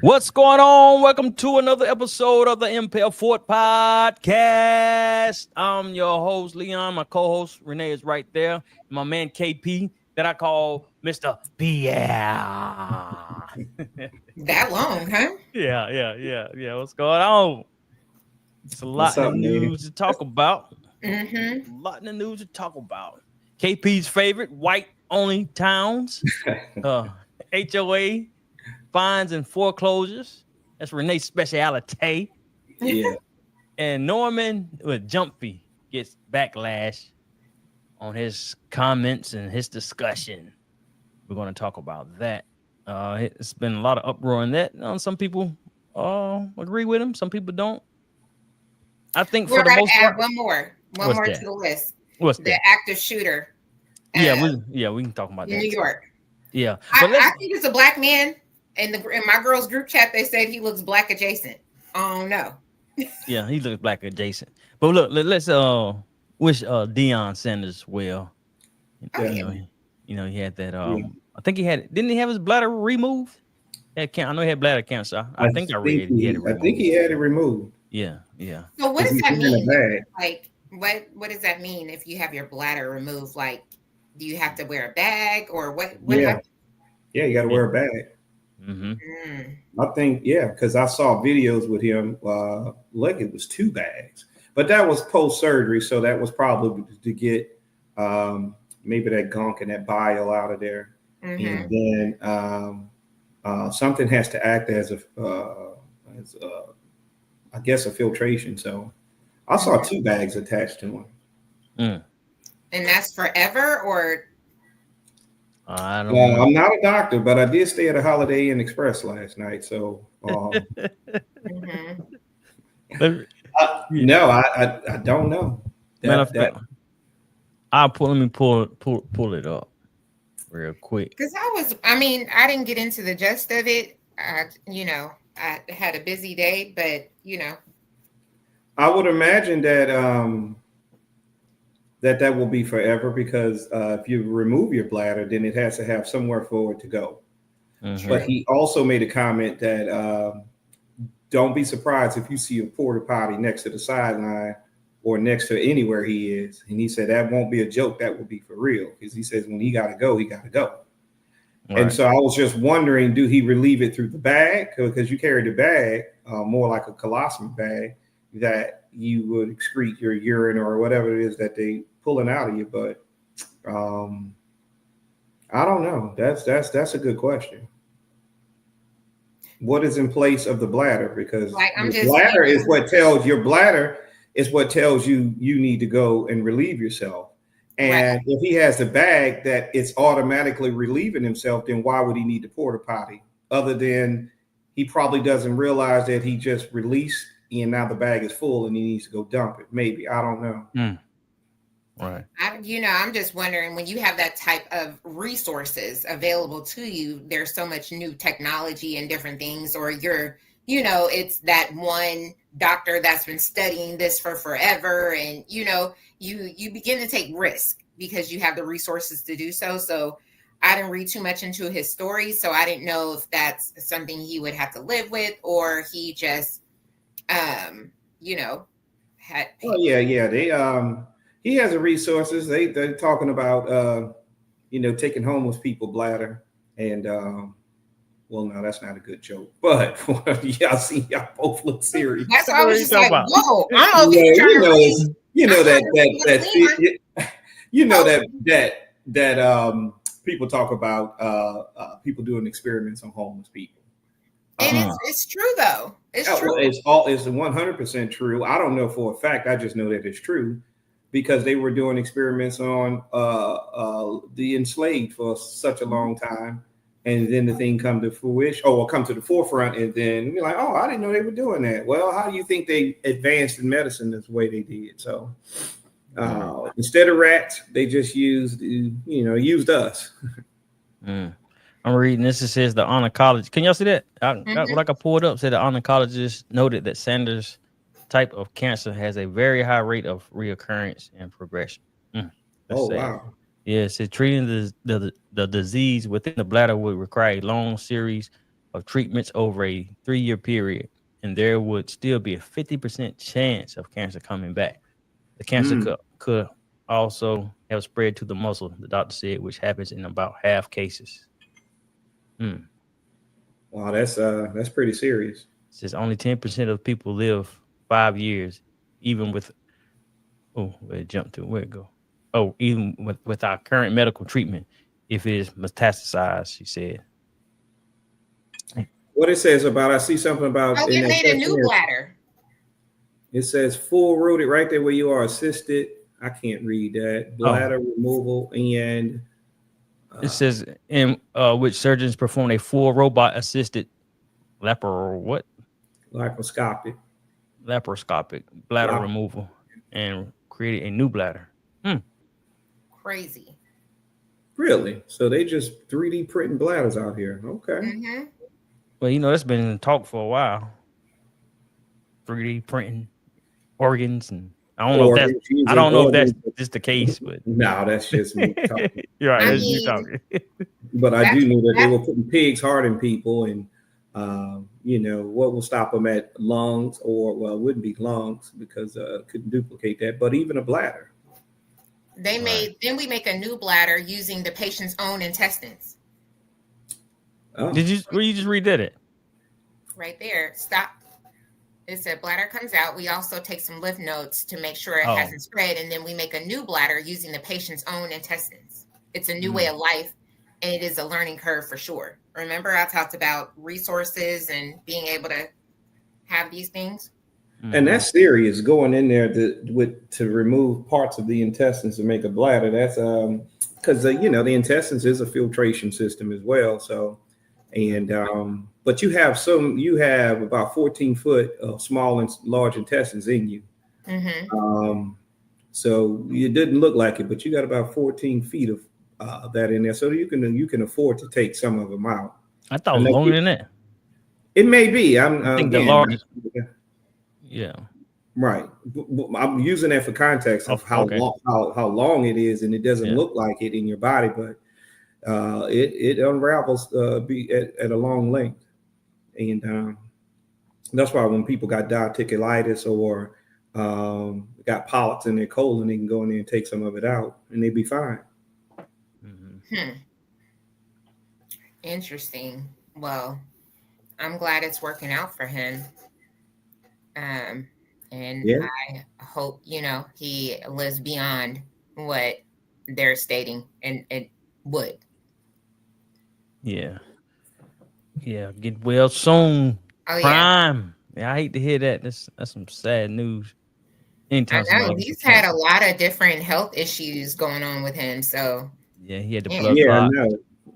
What's going on? Welcome to another episode of the Impel Fort Podcast. I'm your host, Leon. My co-host, Renee, is right there. And my man, KP, that I call Mr. BL. That long, huh? Yeah. What's going on? It's a lot What's in up, the man? news to talk about. Mm-hmm. A lot in the news to talk about. KP's favorite, white-only towns. HOA, fines and foreclosures. That's Renee's specialty. Yeah. And Norman with Gymamfi gets backlash on his comments and his discussion. We're going to talk about that. It's been a lot of uproar in that. Some people agree with him. Some people don't. I think We're for the going most to part. add one more that? to the list. What's the that? active shooter. Yeah, we can talk about in that. New York. Yeah, I think it's a black man. In my girls' group chat, they said he looks black adjacent. Oh no. Yeah, he looks black adjacent. But look, let's wish Deion Sanders well. Oh, Yeah. He had that. I think didn't he have his bladder removed? I know he had bladder cancer. I think I read he had it removed. I think he had it removed. Yeah. So what does that He's in a mean? bag. Like, what does that mean if you have your bladder removed? Like, do you have to wear a bag or what? Yeah, you got to wear a bag. Mm-hmm. I think, because I saw videos with him. Like it was 2 bags, but that was post surgery, so that was probably to get maybe that gunk and that bile out of there, and then something has to act as I guess a filtration. So I saw 2 bags attached to him. And that's forever, or I don't know. I'm not a doctor, but I did stay at a Holiday Inn Express last night. So no, I don't know. Let me pull it up real quick. Because I didn't get into the gist of it. I had a busy day, but I would imagine that that will be forever, because if you remove your bladder, then it has to have somewhere for it to go. Mm-hmm. But he also made a comment that don't be surprised if you see a porta potty next to the sideline or next to anywhere he is. And he said that won't be a joke. That will be for real, because he says when he got to go, he got to go. Right. And so I was just wondering, do he relieve it through the bag? Because you carry the bag more like a colostomy bag that you would excrete your urine or whatever it is that they pulling out of you. But I don't know. That's a good question. What is in place of the bladder? Because bladder is what tells you you need to go and relieve yourself. And if he has the bag that it's automatically relieving himself, then why would he need the porta potty? Other than he probably doesn't realize that he just released and now the bag is full and he needs to go dump it. Maybe. I don't know. Right. I'm just wondering, when you have that type of resources available to you, there's so much new technology and different things, or it's that one doctor that's been studying this for forever. And, you begin to take risk because you have the resources to do so. So I didn't read too much into his story. So I didn't know if that's something he would have to live with, or he just, had. Oh, yeah. He has the resources. They're talking about, taking homeless people bladder. And, well, no, that's not a good joke. But y'all see, y'all both look serious. That's what I was just like, about? whoa. That people talk about people doing experiments on homeless people. And it's true, though. It's true. It's 100% true. I don't know for a fact. I just know that it's true, because they were doing experiments on the enslaved for such a long time, and then the thing come to fruition, or come to the forefront, and then you're like, oh, I didn't know they were doing that. Well, how do you think they advanced in medicine this way they did? So instead of rats, they just used us. I'm reading this. It says the oncologist. Can y'all see that? What I can pull it up. Said the oncologist noted that Sanders' type of cancer has a very high rate of reoccurrence and progression. Wow. Yes, treating the disease within the bladder would require a long series of treatments over a 3-year period, and there would still be a 50% chance of cancer coming back. The cancer could also have spread to the muscle, the doctor said, which happens in about half cases. Wow, that's pretty serious. It says only 10% of people live 5 years, even with where it jumped to, where it go? Oh, even with our current medical treatment, if it is metastasized, she said. What it says about, I see something about. Oh, it made a new bladder. It says full rooted right there where you are, assisted. I can't read that. Bladder removal, and it says in which surgeons perform a full robot assisted laparoscopic bladder removal and created a new bladder. Crazy. Really? So they just 3D printing bladders out here. Okay. Well, you know, that's been in talk for a while. 3D printing organs, and I don't know if that's just the case, but no, that's just me talking. You're right, that's you talking. But I do know that they were putting pig's heart in people, and you know, what will stop them at lungs, or well, it wouldn't be lungs because couldn't duplicate that, but even a bladder. Then we make a new bladder using the patient's own intestines. Oh. Did you just read that? Right there. Stop. It said bladder comes out. We also take some lymph nodes to make sure it hasn't spread, and then we make a new bladder using the patient's own intestines. It's a new way of life, and it is a learning curve for sure. Remember, I talked about resources and being able to have these things. And that's serious, going in there to remove parts of the intestines to make a bladder. That's because you know, the intestines is a filtration system as well. So, and but you have about 14 foot of small and large intestines in you. So it didn't look like it, but you got about 14 feet of that in there, so you can afford to take some of them out. I thought it was longer than that. It may be. I think the largest. Yeah. Right. I'm using that for context of how long it is, and it doesn't look like it in your body, but it unravels at a long length, and that's why when people got diverticulitis or got polyps in their colon, they can go in there and take some of it out, and they'd be fine. Interesting. Well, I'm glad it's working out for him. I hope, you know, he lives beyond what they're stating, and it would. Yeah. Get well soon. Oh, Prime. Yeah, I hate to hear that. That's some sad news. I know he's had a lot of different health issues going on with him. So yeah, he had the blood clot.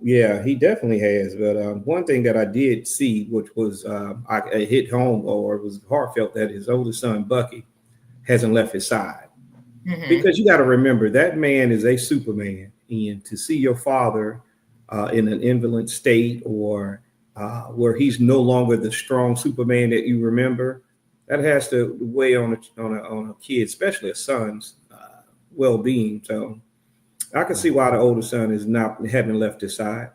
Yeah, he definitely has. But one thing that I did see, which was I hit home, or it was heartfelt, that his oldest son, Bucky, hasn't left his side. Because you got to remember, that man is a Superman. And to see your father in an invalid state, or where he's no longer the strong Superman that you remember, that has to weigh on a kid, especially a son's well-being. So I can see why the older son haven't left his side.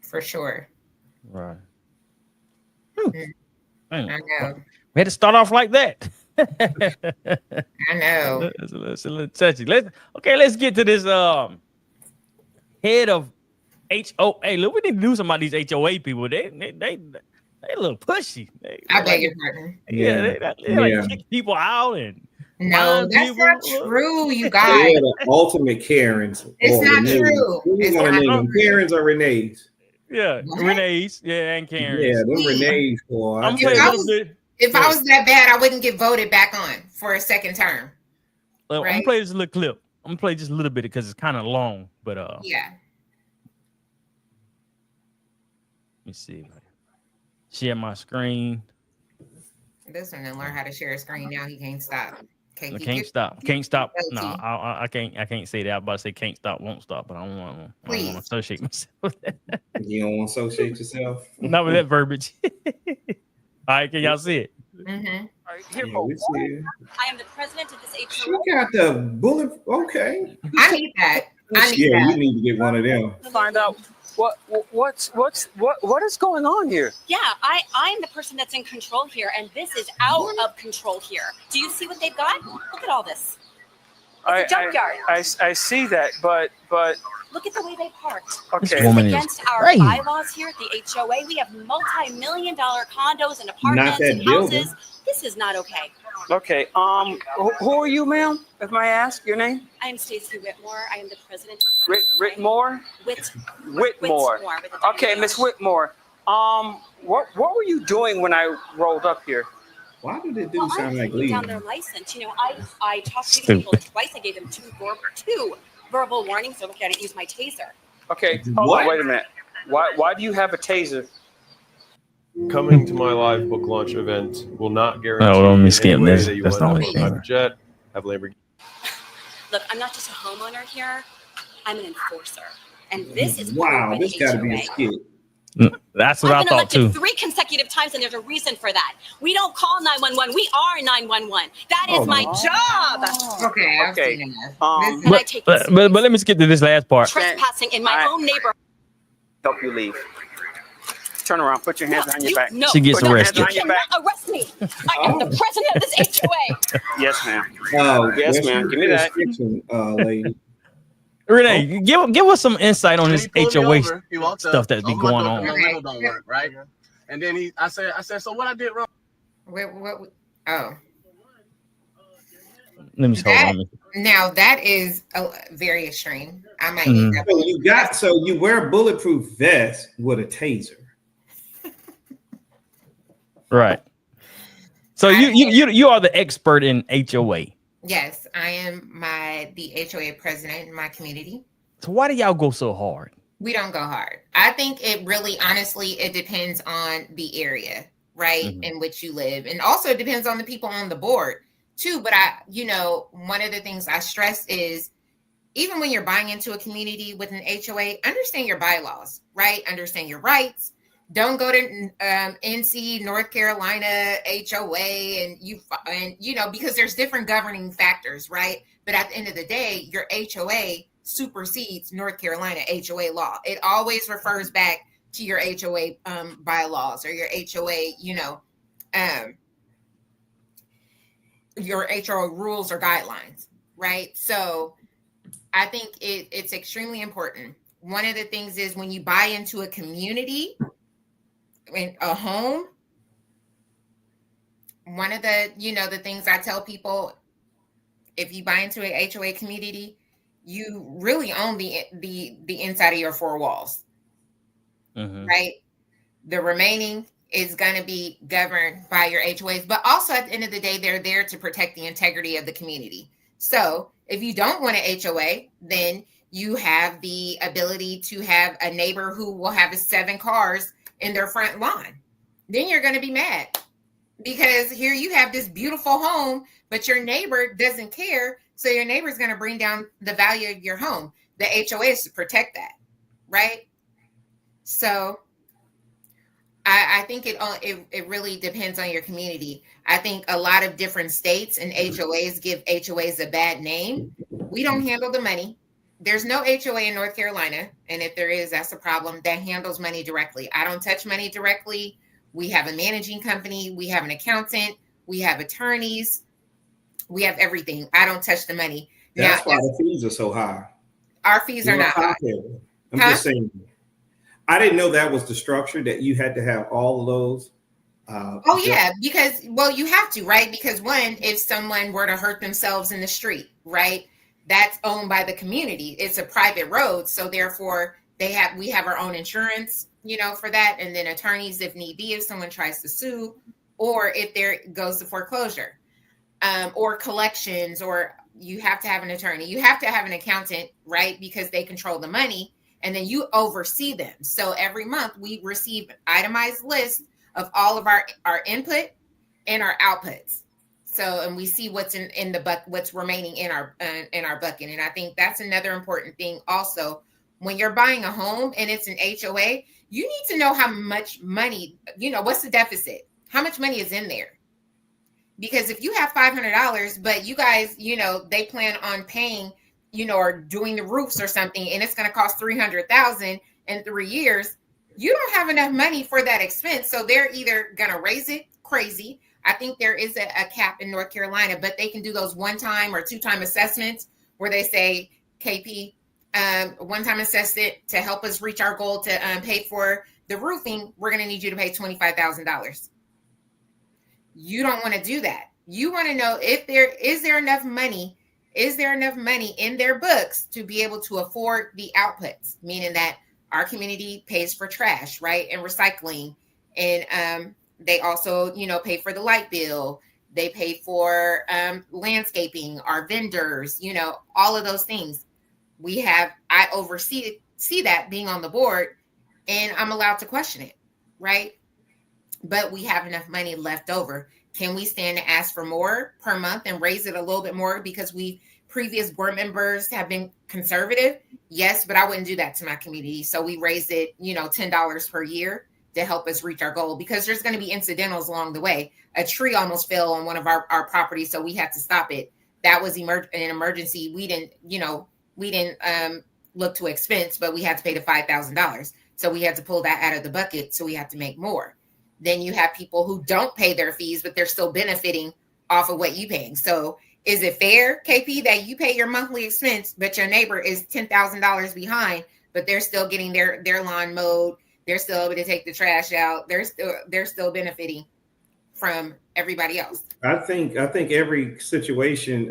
For sure. Right. I know. We had to start off like that. I know. It's a little touchy. Let's get to this head of HOA. Look, we need to do some about these HOA people. They a little pushy. I beg your pardon. They like kick people out and. No, that's not true, you guys. They're the ultimate Karens. It's not true. It's not true. Karens or Renee's? Yeah, Renee's. Yeah, and Karens. Yeah, them Renee's. Boy. If I was that bad, I wouldn't get voted back on for a second term. Right? I'm gonna play this little clip. I'm gonna play just a little bit because it's kind of long. But yeah. Let me see. Share my screen. This one didn't learn how to share a screen. Now he can't stop. Can't stop. No, I can't say that. I'm about to say can't stop, won't stop, but I don't want to associate myself with that. You don't want to associate yourself? Not with that verbiage. All right, can y'all see it? Mm-hmm. All right, here we see it. I am the president of this HOA. She got the bullet. Okay. I need that. You need to get one of them. Find out What is going on here? Yeah, I'm the person that's in control here, and this is out of control here. Do you see what they've got? Look at all this. It's a junkyard. I see that, but look at the way they parked. Okay. It's against our bylaws here at the HOA. We have multi-million-dollar condos and apartments and houses. This is not okay. Okay. Who are you, ma'am? If I ask your name? I am Stacy Whitmore. I am the president. Whitmore? Whitmore. Okay, Miss Whitmore. What were you doing when I rolled up here? Why did it sound like leaving? Down their license. You know, I talked to these people twice. I gave them two verbal warnings, so look, I didn't use my taser. Okay, wait a minute. Why do you have a taser? Coming to my live book launch event will not guarantee let me skip this. that you That's will the only have thing. a jet, have Lamborghini. Look, I'm not just a homeowner here. I'm an enforcer. And this is wow, this got to be a skit. That's what I thought too. 3 consecutive times, and there's a reason for that. We don't call 911. We are 911. That is my job. Okay. But let me skip to this last part. Trespassing in my own neighborhood. Help you leave. Turn around. Put your hands behind your back. She gets arrested. You cannot arrest me. I am the president of this HOA. Yes, ma'am. Oh, yes, ma'am. Give me that. Lady. Renee, give us some insight on this HOA stuff that's been going on. Window don't work, right? And then I said, so what I did wrong? Oh. Let me hold on. Now that is very extreme. I might need that. So you wear a bulletproof vest with a taser. Right. So you are the expert in HOA. Yes, I am the HOA president in my community. So why do y'all go so hard? We don't go hard. I think it really, honestly, it depends on the area, right, in which you live. And also it depends on the people on the board too. But one of the things I stress is even when you're buying into a community with an HOA, understand your bylaws, right? Understand your rights. Don't go to NC, North Carolina HOA, and because there's different governing factors, right? But at the end of the day, your HOA supersedes North Carolina HOA law. It always refers back to your HOA bylaws or your HOA, your HOA rules or guidelines, right? So I think it's extremely important. One of the things is when you buy into a community, in a home, one of the the things I tell people, if you buy into a HOA community, you really own the inside of your 4 walls, right? The remaining is going to be governed by your HOAs, but also at the end of the day, they're there to protect the integrity of the community. So if you don't want an HOA, then you have the ability to have a neighbor who will have 7 cars in their front lawn. Then you're going to be mad because here you have this beautiful home, but your neighbor doesn't care. So your neighbor is going to bring down the value of your home. The HOA is to protect that, right? So I think it really depends on your community. I think a lot of different states and HOAs give HOAs a bad name. We don't handle the money. There's no HOA in North Carolina, and if there is, that's a problem, that handles money directly. I don't touch money directly. We have a managing company. We have an accountant. We have attorneys. We have everything. I don't touch the money. That's why the fees are so high. Our fees are not high. I'm just saying. I didn't know that was the structure, that you had to have all of those. Because, you have to, right? Because one, if someone were to hurt themselves in the street, right? That's owned by the community. It's a private road. So therefore we have our own insurance, for that. And then attorneys, if need be, if someone tries to sue, or if there goes to foreclosure, or collections, or you have to have an attorney, you have to have an accountant, right? Because they control the money and then you oversee them. So every month we receive itemized lists of all of our input and our outputs. So, and we see what's in the bucket, what's remaining in our bucket. And I think that's another important thing also. When you're buying a home and it's an HOA, you need to know how much money, what's the deficit? How much money is in there? Because if you have $500, but you guys, they plan on paying, or doing the roofs or something, and it's going to cost $300,000, in 3 years, you don't have enough money for that expense. So they're either going to raise it crazy. I think there is a cap in North Carolina, but they can do those 1-time or 2-time assessments where they say, KP, 1-time assessment to help us reach our goal to pay for the roofing. We're going to need you to pay $25,000. You don't want to do that. You want to know if there enough money in their books to be able to afford the outputs, meaning that our community pays for trash, right? And recycling. And they also, pay for the light bill. They pay for landscaping, our vendors, all of those things. I oversee that being on the board, and I'm allowed to question it, right? But we have enough money left over. Can we stand to ask for more per month and raise it a little bit more because previous board members have been conservative? Yes, but I wouldn't do that to my community. So we raised it, $10 per year to help us reach our goal, because there's going to be incidentals along the way. A tree almost fell on one of our properties, so we had to stop it. That was an emergency. We didn't look to expense, but we had to pay the $5,000. So we had to pull that out of the bucket. So we had to make more. Then you have people who don't pay their fees, but they're still benefiting off of what you paying. So is it fair, KP, that you pay your monthly expense, but your neighbor is $10,000 behind, but they're still getting their lawn mowed? They're still able to take the trash out. They're still benefiting from everybody else. I think every situation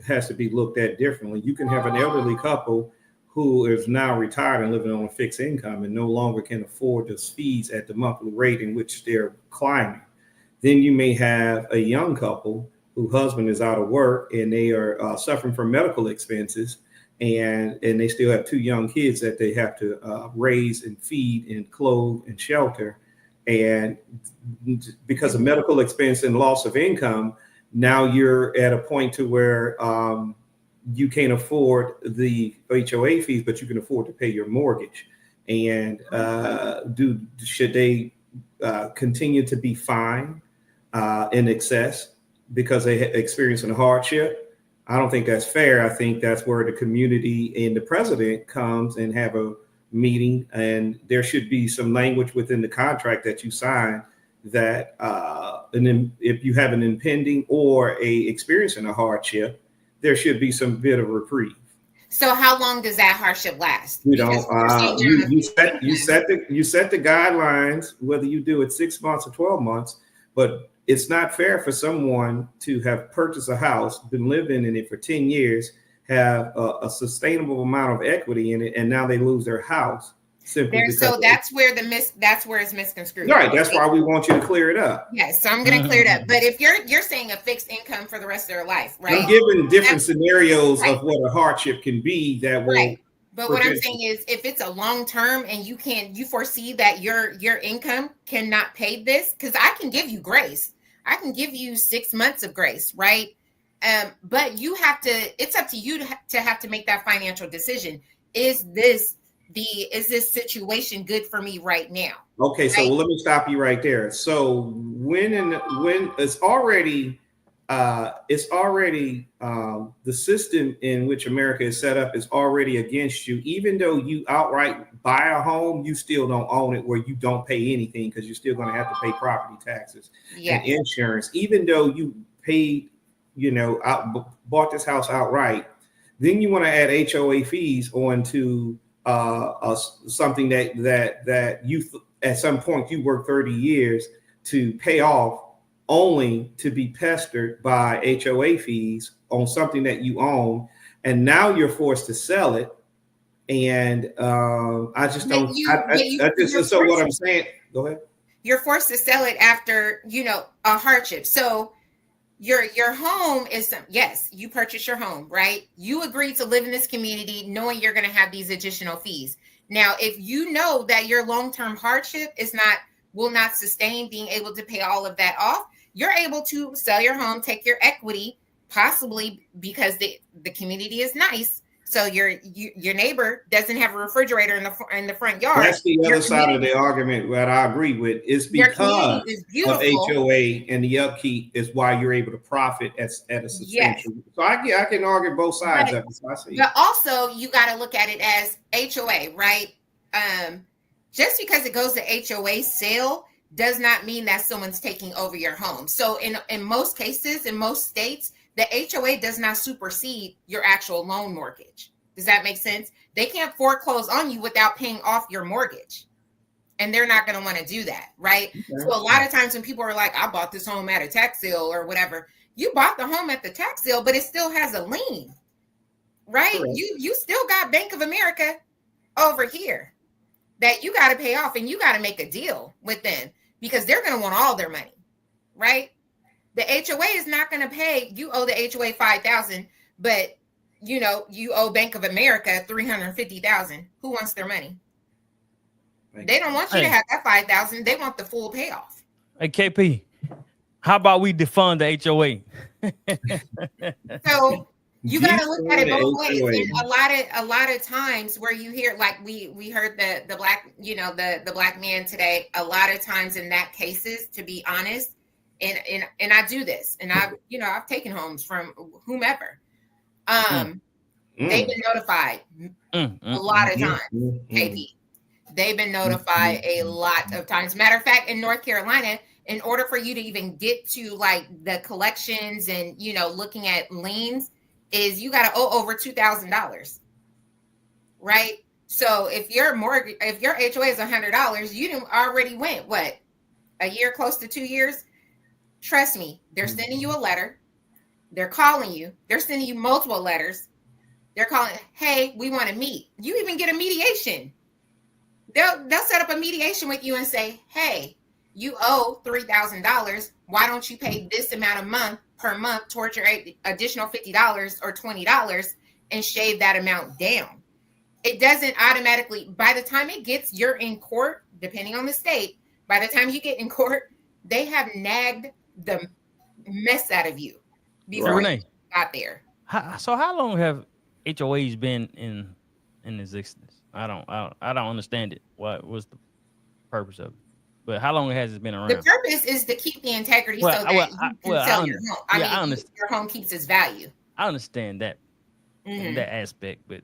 has to be looked at differently. You can have an elderly couple who is now retired and living on a fixed income and no longer can afford those fees at the monthly rate in which they're climbing. Then you may have a young couple whose husband is out of work and they are suffering from medical expenses, and they still have 2 young kids that they have to raise and feed and clothe and shelter. And because of medical expense and loss of income, now you're at a point to where you can't afford the HOA fees, but you can afford to pay your mortgage. And should they continue to be fined in excess because they experiencing a hardship? I don't think that's fair. I think that's where the community and the president comes and have a meeting, and there should be some language within the contract that you sign that and then if you have an impending or experiencing a hardship, there should be some bit of reprieve. So how long does that hardship last? You set the guidelines, whether you do it 6 months or 12 months, but it's not fair for someone to have purchased a house, been living in it for 10 years, have a sustainable amount of equity in it, and now they lose their house simply because. So that's where it's misconstrued. Right. That's why we want you to clear it up. Yes. So I'm going to clear it up. But if you're saying a fixed income for the rest of their life, right? I'm giving different scenarios of what a hardship can be that will. Right. But what I'm saying is, if it's a long term and you foresee that your income cannot pay this, because I can give you grace. I can give you 6 months of grace, right? But it's up to you to have to make that financial decision. Is this situation good for me right now? Okay, right? So let me stop you right there. So when it's already the system in which America is set up is already against you. Even though you outright buy a home, you still don't own it, where you don't pay anything because you're still going to have to pay property taxes and insurance. Even though you paid, bought this house outright, then you want to add HOA fees onto something that you at some point you work 30 years to pay off, only to be pestered by HOA fees on something that you own, and now you're forced to sell it. And I just don't. So what I'm saying. Go ahead. You're forced to sell it after a hardship. So your home is yes, you purchase your home, right? You agree to live in this community knowing you're going to have these additional fees. Now, if you know that your long-term hardship will not sustain being able to pay all of that off, you're able to sell your home, take your equity, possibly because the community is nice. So your neighbor doesn't have a refrigerator in the front yard. That's the other side of the argument that I agree with. Is because of HOA and the upkeep is why you're able to profit at a substantial. Yes. So I can argue both sides of it. So I see. But also you got to look at it as HOA, right? just because it goes to HOA sale does not mean that someone's taking over your home. So in most cases, in most states, the HOA does not supersede your actual loan mortgage. Does that make sense? They can't foreclose on you without paying off your mortgage. And they're not going to want to do that, right? Okay. So a lot of times when people are like, I bought this home at a tax sale or whatever, you bought the home at the tax sale, but it still has a lien, right? Correct. You still got Bank of America over here that you got to pay off, and you got to make a deal with them because they're going to want all their money, right? The HOA is not going to pay. You owe the HOA $5,000, but you owe Bank of America $350,000. Who wants their money? They don't want you to have that $5,000. They want the full payoff. Hey, KP, how about we defund the HOA? So you got to look at it both ways. And a lot of times where you hear, like we heard the black, the black man today. A lot of times in that cases, to be honest, and I do this, and I've taken homes from whomever. They've been notified a lot of times, KP. They've been notified a lot of times. Matter of fact, in North Carolina, in order for you to even get to like the collections and, looking at liens, is you got to owe over $2,000, right? So if your HOA is $100, you already went, a year, close to 2 years? Trust me, they're sending you a letter. They're calling you. They're sending you multiple letters. They're calling, hey, we want to meet. You even get a mediation. They'll set up a mediation with you and say, hey, you owe $3,000. Why don't you pay this amount per month towards your additional $50 or $20 and shave that amount down? It doesn't automatically, by the time you're in court, depending on the state, by the time you get in court, they have nagged the mess out of you before you got there. So how long have HOAs been in existence? I don't understand it. What was the purpose of it? But how long has it been around? The purpose is to keep the integrity so that you can sell your home. I mean, your home keeps its value. I understand that that aspect, but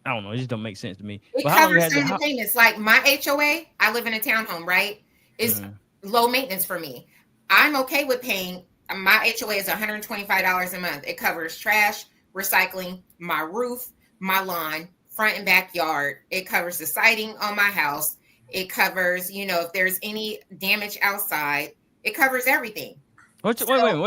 I don't know. It just don't make sense to me. It covers certain payments. Like my HOA, I live in a townhome, right? It's low maintenance for me. I'm okay with paying. My HOA is $125 a month. It covers trash, recycling, my roof, my lawn, front and backyard. It covers the siding on my house. It covers, if there's any damage outside, it covers everything. Wait.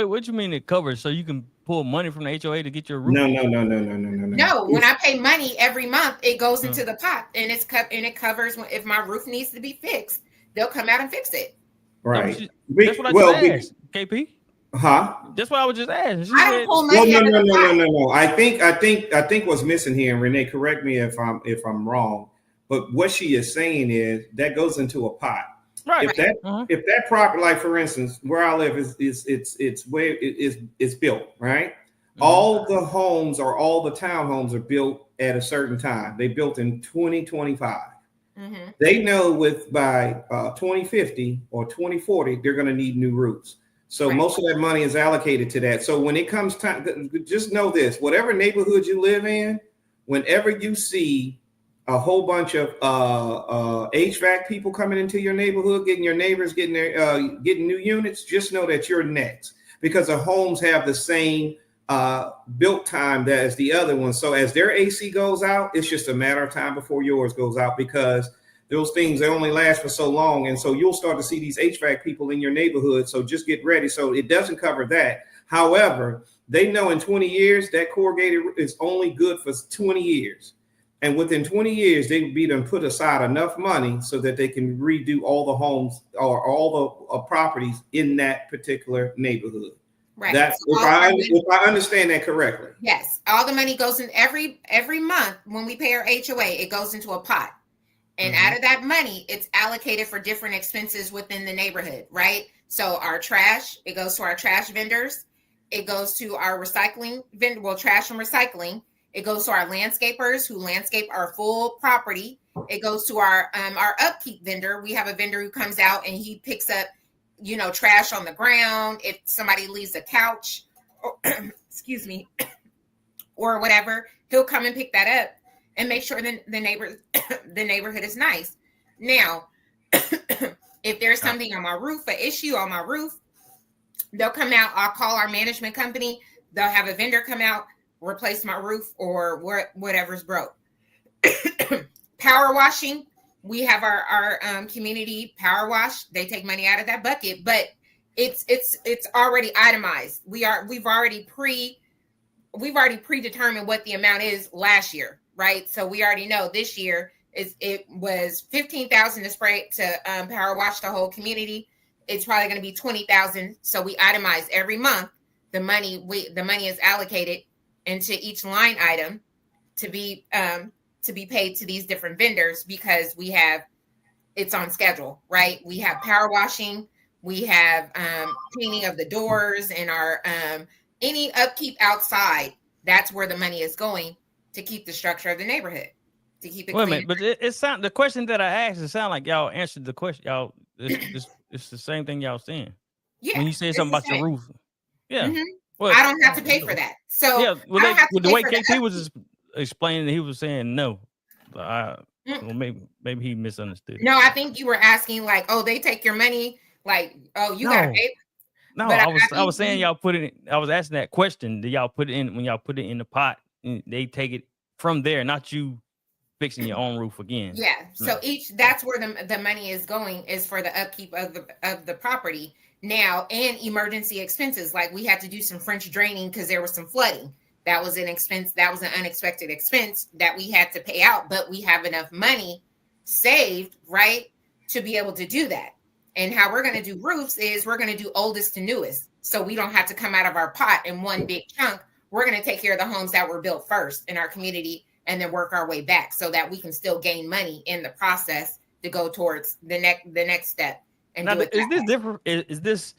What you mean it covers? So you can pull money from the HOA to get your roof? No. No, when I pay money every month, it goes into the pot, and it covers if my roof needs to be fixed. They'll come out and fix it. Right. That's what I just asked, KP. Huh? That's what I was just asking. I don't pull money. No. I think what's missing here, and Renee, correct me if I'm wrong, but what she is saying is that goes into a pot. Right. If that property, like for instance, where I live it's where it's built, right? All the homes or all the townhomes are built at a certain time. They built in 2025. They know by 2050 or 2040, they're going to need new roofs. So most of that money is allocated to that. So when it comes time, just know this: whatever neighborhood you live in, whenever you see a whole bunch of HVAC people coming into your neighborhood, getting your neighbors getting new units, just know that you're next, because the homes have the same built time as the other ones. So as their AC goes out, it's just a matter of time before yours goes out, because those things, they only last for so long. And so you'll start to see these HVAC people in your neighborhood. So just get ready. So it doesn't cover that. However, they know in 20 years, that corrugated is only good for 20 years. And within 20 years, they would be done put aside enough money so that they can redo all the homes or all the properties in that particular neighborhood. Right. That's if I understand that correctly. Yes. All the money goes in every month when we pay our HOA, it goes into a pot. And out of that money, it's allocated for different expenses within the neighborhood, right? So our trash, it goes to our trash vendors. It goes to our recycling vendor, trash and recycling. It goes to our landscapers who landscape our full property. It goes to our upkeep vendor. We have a vendor who comes out and he picks up, trash on the ground. If somebody leaves a couch, or, excuse me, or whatever, he'll come and pick that up. and make sure the neighborhood is nice. Now, if there's something on my roof, an issue on my roof, they'll come out. I'll call our management company. They'll have a vendor come out, replace my roof or whatever's broke. Power washing. We have our community power wash. They take money out of that bucket, but it's already itemized. We've already predetermined what the amount is last year, right? So we already know this year it was $15,000 to spray to power wash the whole community. It's probably going to be $20,000. So we itemize every month the money is allocated into each line item to be paid to these different vendors because it's on schedule, right? We have power washing, we have cleaning of the doors and our any upkeep outside. That's where the money is going to keep the structure of the neighborhood, to keep it. Wait a minute, but it sound the question that I asked, it sound like y'all answered the question. Y'all, it's the same thing y'all saying. Yeah. When you say something about your roof, yeah. Mm-hmm. Well, I don't have to pay for that. So yeah, the way KP was just explaining, he was saying no. Well, maybe he misunderstood. No, I think you were asking like, oh, they take your money, like, oh, you gotta pay. No, I was saying y'all put it in. I was asking that question. Do y'all put it in when y'all put it in the pot? They take it from there, not you fixing your own roof again. Yeah. So that's where the money is going, is for the upkeep of the property now, and emergency expenses. Like we had to do some French draining because there was some flooding. That was an expense. That was an unexpected expense that we had to pay out, but we have enough money saved, right, to be able to do that. And how we're going to do roofs is we're going to do oldest to newest. So we don't have to come out of our pot in one big chunk. We're going to take care of the homes that were built first in our community and then work our way back so that we can still gain money in the process to go towards the next step. And now, is this different? Is this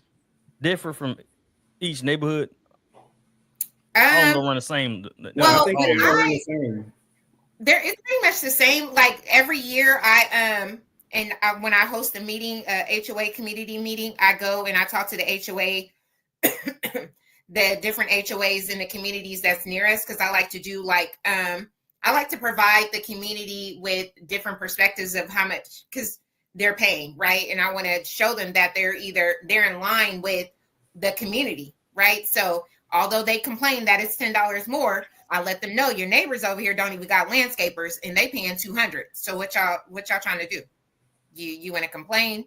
different from each neighborhood? I don't know the same. Well, I think the same. It's pretty much the same. Like every year, when I host a meeting, HOA community meeting, I go and I talk to the HOA, the different HOAs in the communities that's near us, because I like to do I like to provide the community with different perspectives of how much, because they're paying, right? And I want to show them that they're in line with the community, right? So although they complain that it's $10 more, I let them know your neighbors over here don't even got landscapers and they paying $200. So what y'all trying to do? You want to complain?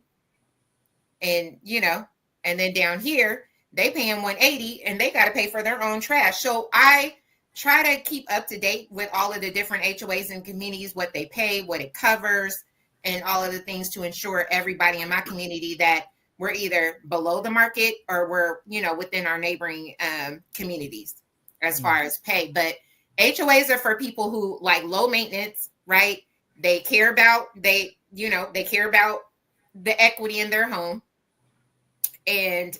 And and then down here they paying $180 and they got to pay for their own trash. So I try to keep up to date with all of the different HOAs and communities, what they pay, what it covers, and all of the things to ensure everybody in my community that we're either below the market or we're, within our neighboring communities as far as pay. But HOAs are for people who like low maintenance, right? They care about, they care about the equity in their home. And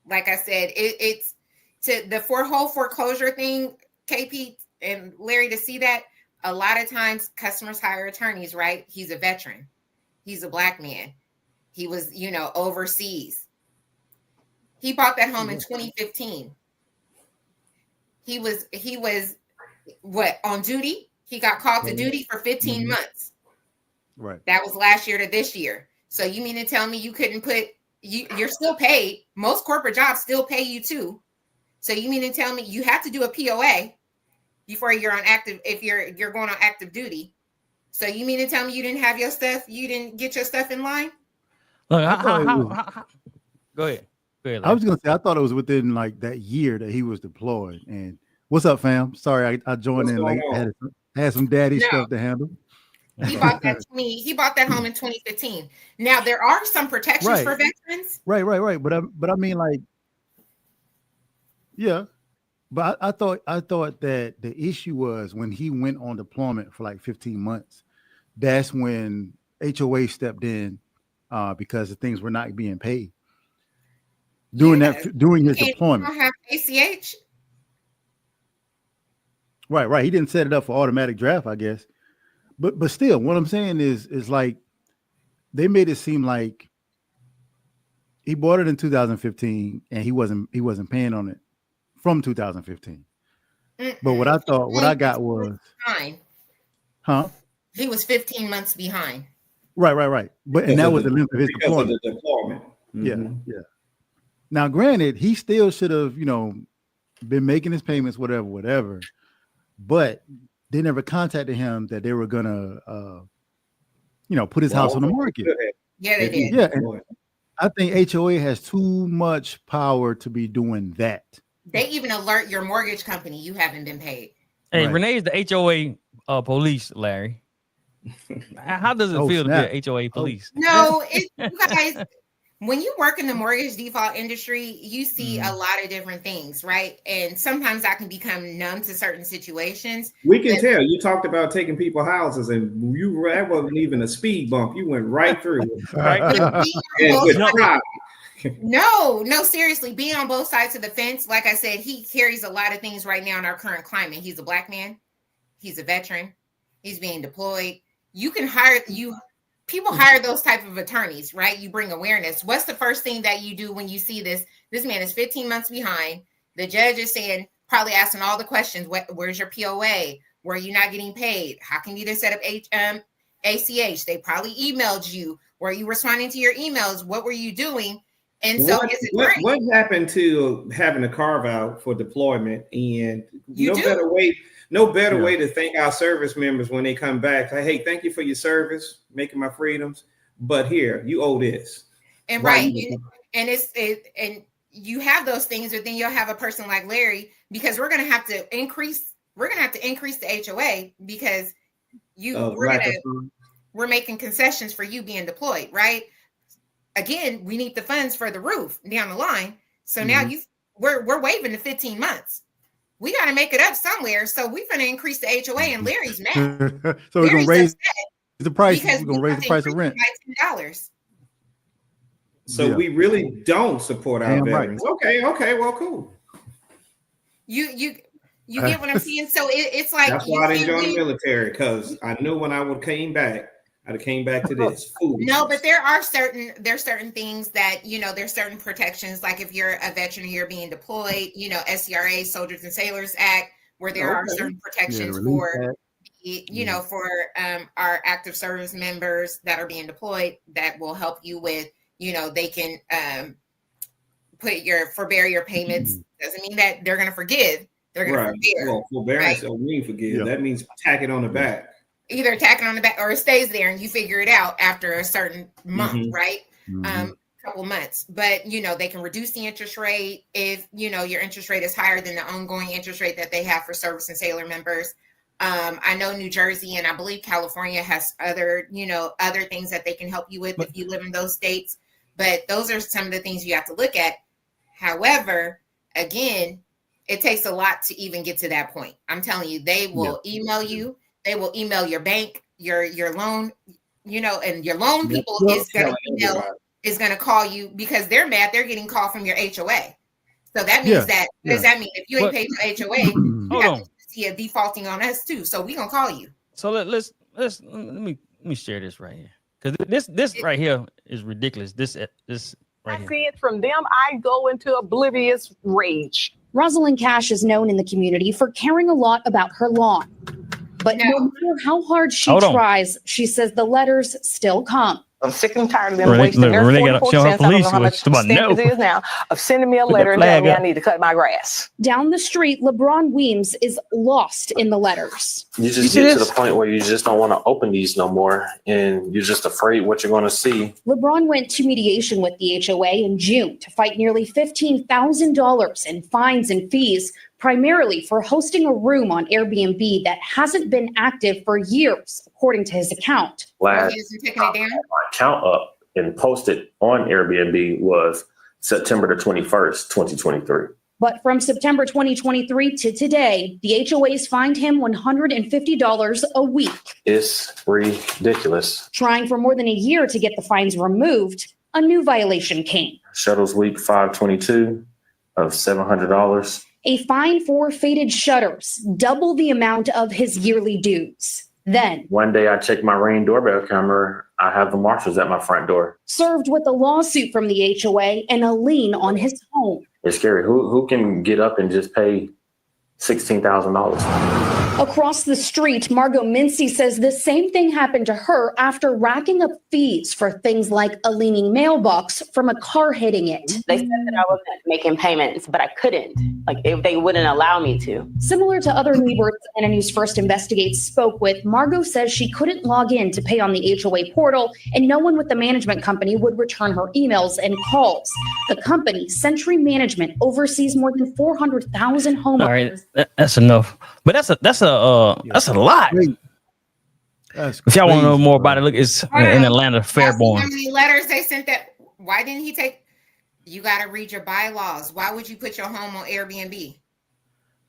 like I said, it's to the whole foreclosure thing, KP and Larry, to see that a lot of times customers hire attorneys, right? He's a veteran. He's a Black man. He was, overseas. He bought that home in 2015. He was on duty? He got called to duty for 15 months. Right. That was last year to this year. So you mean to tell me you couldn't you're still paid. Most corporate jobs still pay you too. So you mean to tell me you have to do a POA before you're on active, if you're going on active duty. So you mean to tell me you didn't have your stuff, you didn't get your stuff in line? Look, go ahead. I was gonna say I thought it was within like that year that he was deployed. And what's up, fam? Sorry, I joined in late. I had some daddy stuff to handle. He bought that home in 2015. Now there are some protections for veterans. Right. But I mean, like, yeah. But I thought that the issue was when he went on deployment for like 15 months. That's when HOA stepped in because the things were not being paid. During his deployment. You don't have ACH? Right. He didn't set it up for automatic draft, I guess. But still, what I'm saying is like they made it seem like he bought it in 2015 and he wasn't paying on it from 2015. But what I got was, behind. huh? He was 15 months behind. Right. But and that was the length of his deployment. Mm-hmm. Yeah. Now, granted, he still should have, been making his payments, whatever. But they never contacted him that they were gonna, put his house on the market. Yeah, they did. Yeah, and I think HOA has too much power to be doing that. They even alert your mortgage company you haven't been paid. Hey, Right. Renee's the HOA police, Larry. How does it feel snap. to be HOA police? No, you guys, when you work in the mortgage default industry, you see a lot of different things, right? And sometimes I can become numb to certain situations. We can tell you talked about taking people houses, and that wasn't even a speed bump. You went right through it. Right. No, seriously, being on both sides of the fence, like I said, he carries a lot of things right now in our current climate. He's a Black man. He's a veteran. He's being deployed. You can people hire those type of attorneys, right? You bring awareness. What's the first thing that you do when you see this? This man is 15 months behind. The judge is saying, probably asking all the questions. Where's your POA? Where are you not getting paid? How can you just set up ACH? They probably emailed you. Were you responding to your emails? What were you doing? And so what happened to having a carve out for deployment? And no better way to thank our service members when they come back. Like, hey, thank you for your service, making my freedoms. But here, you owe this. And right. And you have those things, but then you'll have a person like Larry, because we're gonna have to increase the HOA because we're making concessions for you being deployed, right? Again, we need the funds for the roof down the line. So now we're waiving the 15 months. We got to make it up somewhere. So we're going to increase the HOA, and Larry's mad. So we're going to raise the price. We're going to raise the price of rent by $10. So we really don't support our veterans. Right. Okay. Well, cool. You get what I'm saying? So it's like that's why I didn't join the military, because I knew when I would came back, I'd have came back to this. No, but there's certain things that, there's certain protections. Like if you're a veteran and you're being deployed, SCRA, Soldiers and Sailors Act, where there are certain protections for, for our active service members that are being deployed that will help you with, they can forbear your payments. Doesn't mean that they're going to forgive. They're going to forbear. Well, forbearance don't mean forgive. That means tack it on the back. Either tack it on the back or it stays there and you figure it out after a certain month, right? Couple months. But, they can reduce the interest rate if, your interest rate is higher than the ongoing interest rate that they have for service and sailor members. I know New Jersey and I believe California has other things that they can help you with if you live in those states. But those are some of the things you have to look at. However, again, it takes a lot to even get to that point. I'm telling you, they will email you. They will email your bank, your loan, and your loan people is going to call you because they're mad. They're getting called from your HOA. So that means that, what does that mean? If you ain't paid your HOA, you have to see a defaulting on us too. So we going to call you. So let me share this right here. Because this right here is ridiculous. This right I see it from them. I go into oblivious rage. Rosalind Cash is known in the community for caring a lot about her lawn. But no matter how hard she tries, she says the letters still come. I'm sick and tired of them wasting their 44 cents. I don't know how much stamp it is now of sending me a letter and telling me I need to cut my grass. Down the street, LeBron Weems is lost in the letters. You just get to the point where you just don't want to open these no more, and you're just afraid what you're going to see. LeBron went to mediation with the HOA in June to fight nearly $15,000 in fines and fees, primarily for hosting a room on Airbnb that hasn't been active for years, according to his account. Last my account up and posted on Airbnb was September the 21st, 2023. But from September 2023 to today, the HOAs fined him $150 a week. It's ridiculous. Trying for more than a year to get the fines removed, a new violation came. Shuttles week 522 of $700. A fine for faded shutters, double the amount of his yearly dues. Then, one day I checked my Ring doorbell camera. I have the marshals at my front door. Served with a lawsuit from the HOA and a lien on his home. It's scary. Who can get up and just pay $16,000. Across the street, Margot Mincy says the same thing happened to her after racking up fees for things like a leaning mailbox from a car hitting it. They said that I wasn't making payments, but I couldn't. Like, if they wouldn't allow me to. Similar to other neighbors Anna News First Investigates spoke with, Margot says she couldn't log in to pay on the HOA portal, and no one with the management company would return her emails and calls. The company, Century Management, oversees more than 400,000 homeowners. All right, that's enough. But that's a lot. If y'all want to know more about it, look, it's in Atlanta, Fairborn. How many letters they sent that? Why didn't he take? You got to read your bylaws. Why would you put your home on Airbnb?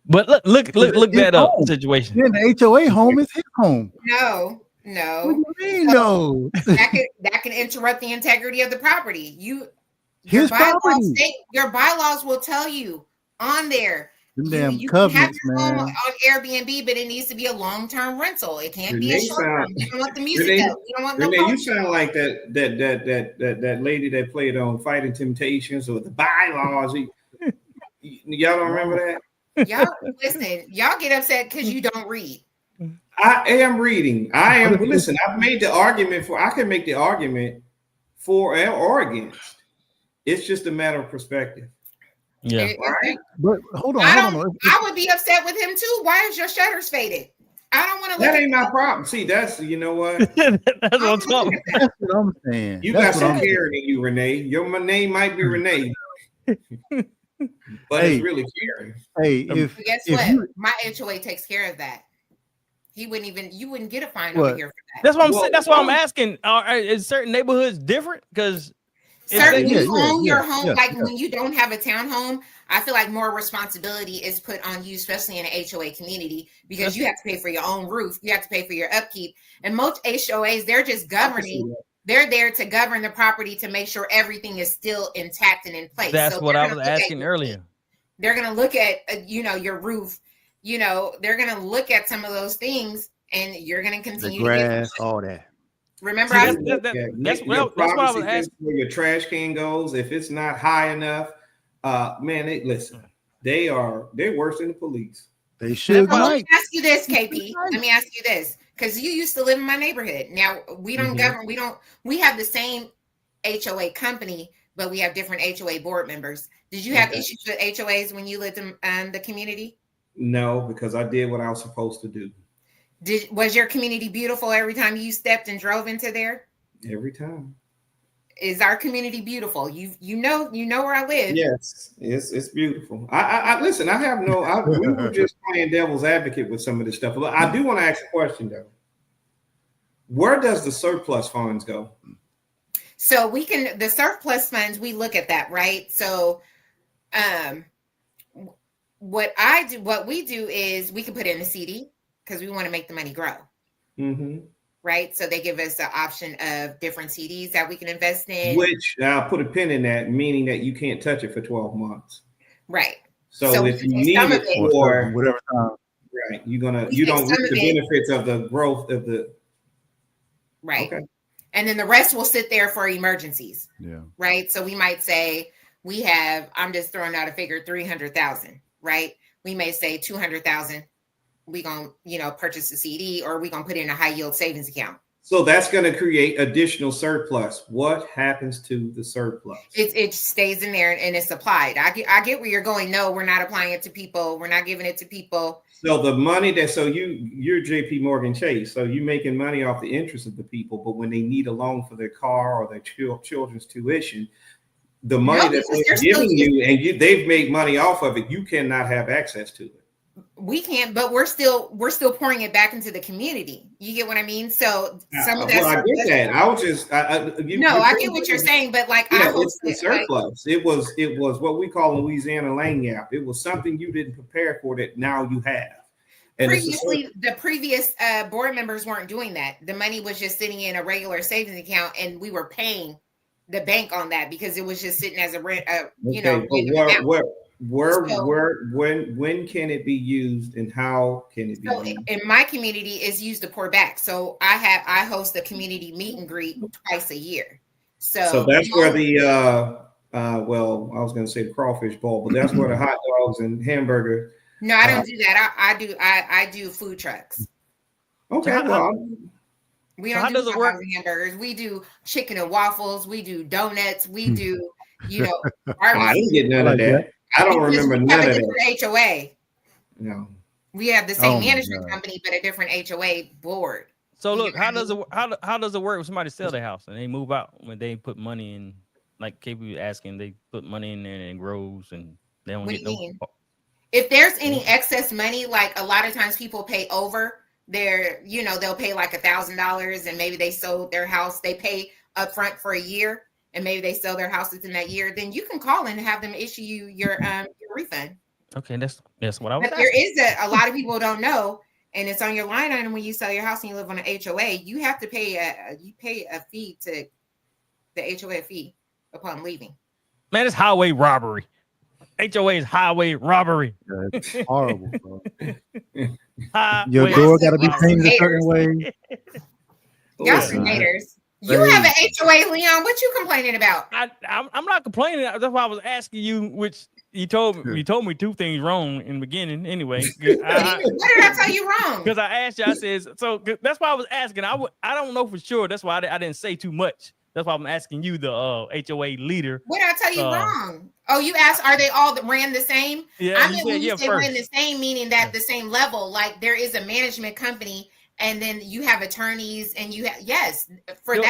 But look that up situation. Yeah, the HOA home is his home. No. What do you mean, no? that can interrupt the integrity of the property. His property. Your bylaws will tell you on there. Damn you can have your man. home on Airbnb, but it needs to be a long-term rental. It can't be a short-term. You don't want the music. You don't want no. You sound like that lady that played on Fighting Temptations or the bylaws. Y'all don't remember that? Y'all listen. Y'all get upset because you don't read. I am reading. I am. Listen, I've made the argument for. I can make the argument for or against. It's just a matter of perspective. Yeah. But hold on. I would be upset with him too. Why is your shutters faded? I don't want to. That ain't my problem. See, you know what? That's what I'm saying. You got some Karen in you, Renee. Your name might be Renee, but it's really Karen. Hey, guess what? My HOA takes care of that. You wouldn't get a fine over here for that. That's what I'm saying. That's why I'm asking. Is certain neighborhoods different? Because you own your home, when you don't have a townhome, I feel like more responsibility is put on you, especially in an HOA community, because you have to pay for your own roof, you have to pay for your upkeep, and most HOAs, they're just governing. They're there to govern the property to make sure everything is still intact and in place. That's what I was asking earlier. They're going to look at your roof. They're going to look at some of those things, and you're going to continue the grass, all that. Remember, that's what I was asking. Where your trash can goes, if it's not high enough, man, they're worse than the police. They should. Let me ask you this, KP. Let me ask you this, because you used to live in my neighborhood. Now we don't govern. We have the same HOA company, but we have different HOA board members. Did you have issues with HOAs when you lived in the community? No, because I did what I was supposed to do. Was your community beautiful every time you stepped and drove into there? Every time. Is our community beautiful? You know where I live. Yes, it's beautiful. I listen. We were just playing devil's advocate with some of this stuff. But I do want to ask a question though. Where does the surplus funds go? So the surplus funds, we look at that, right? So, what we do is we can put in a CD. Because we want to make the money grow. Mm-hmm. Right. So they give us the option of different CDs that we can invest in. Which I'll put a pin in that, meaning that you can't touch it for 12 months. Right. So if you need it for whatever time. Right. You don't reap the benefits of the growth of the. Right. Okay. And then the rest will sit there for emergencies. Yeah. Right. So we might say I'm just throwing out a figure, 300,000. Right. We may say 200,000. We gonna purchase a CD, or we gonna put it in a high yield savings account. So that's gonna create additional surplus. What happens to the surplus? It stays in there and it's applied. I get where you're going. No, we're not applying it to people. We're not giving it to people. So the money you're JP Morgan Chase. So you're making money off the interest of the people, but when they need a loan for their car or their children's tuition, the money that they're giving you and they've made money off of it, you cannot have access to it. We can't, but we're still pouring it back into the community. You get what I mean? So some of that. I get that. I was just. I get what you're saying, but it's the surplus. It was what we call in Louisiana lagniappe. It was something you didn't prepare for that now you have. And the previous board members weren't doing that. The money was just sitting in a regular savings account, and we were paying the bank on that because it was just sitting as a rent. When can it be used and how can it be used? In my community, it's used to pour back. So I host a community meet and greet twice a year. So that's where the I was going to say the crawfish bowl, but that's where the hot dogs and hamburger No, I don't do that. I do food trucks. Okay, well, we don't do hot dogs and hamburgers. We do chicken and waffles. We do donuts. We do, I didn't get none of that. I don't remember none of that. HOA. No. We have the same management company, but a different HOA board. So look, how does it work when somebody sell their house and they move out when they put money in? Like KP was asking, they put money in there and it grows and they don't get no. If there's any excess money, like a lot of times people pay over their, they'll pay like $1,000 and maybe they sold their house. They pay upfront for a year and maybe they sell their house within that year. Then you can call in and have them issue you your refund. Okay, that's what I was. But there is a lot of people don't know, and it's on your line item when you sell your house and you live on an HOA. You have to pay a fee to the HOA fee upon leaving. Man, it's highway robbery. HOA is highway robbery. That's horrible, bro. Your door got to be painted a certain way. Y'all some haters. You have an HOA, Leon. What you complaining about? I'm not complaining. That's why I was asking you, which you told me two things wrong in the beginning. Anyway, what did I tell you wrong? Because I asked you. I said so. That's why I was asking. I don't know for sure. That's why I didn't say too much. That's why I'm asking you, the HOA leader. What did I tell you wrong? Oh, you asked, are they all ran the same? Yeah, I mean, when you say ran the same, meaning that the same level, like there is a management company. And then you have attorneys, and you have Well,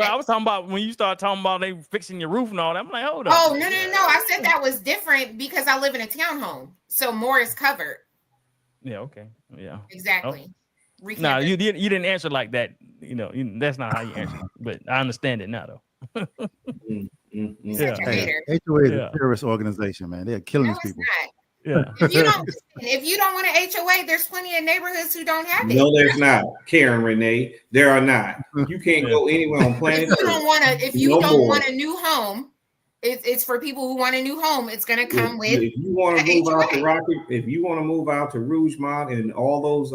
I was talking about when you start talking about they fixing your roof and all that. I'm like, hold on. Oh no! I said that was different because I live in a townhome, so more is covered. Yeah. Okay. Yeah. Exactly. Oh. No, you didn't answer like that. That's not how you answer. But I understand it now, though. Yeah. HOA is a terrorist organization, man. They're killing these people. Yeah. If you don't want an HOA, there's plenty of neighborhoods who don't have it. No, there's not, Karen Renee. There are not. You can't go anywhere on planet. If you don't want a new home, it's for people who want a new home. It's going to come with. If you want to move out to if you want to move out to Rougemont and all those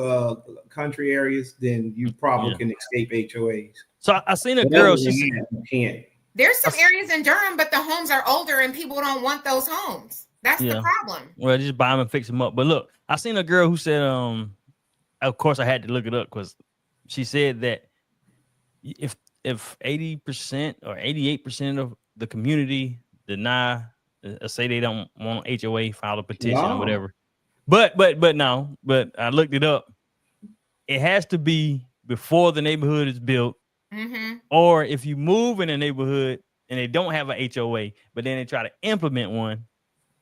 country areas, then you probably can escape HOAs. So I seen a girl. She can't. There's some areas in Durham, but the homes are older and people don't want those homes. That's the problem. Well, just buy them and fix them up. But look, I seen a girl who said, of course I had to look it up because she said that if 80% or 88% of the community deny, say they don't want HOA, file a petition or whatever. But I looked it up. It has to be before the neighborhood is built, or if you move in a neighborhood and they don't have a HOA, but then they try to implement one.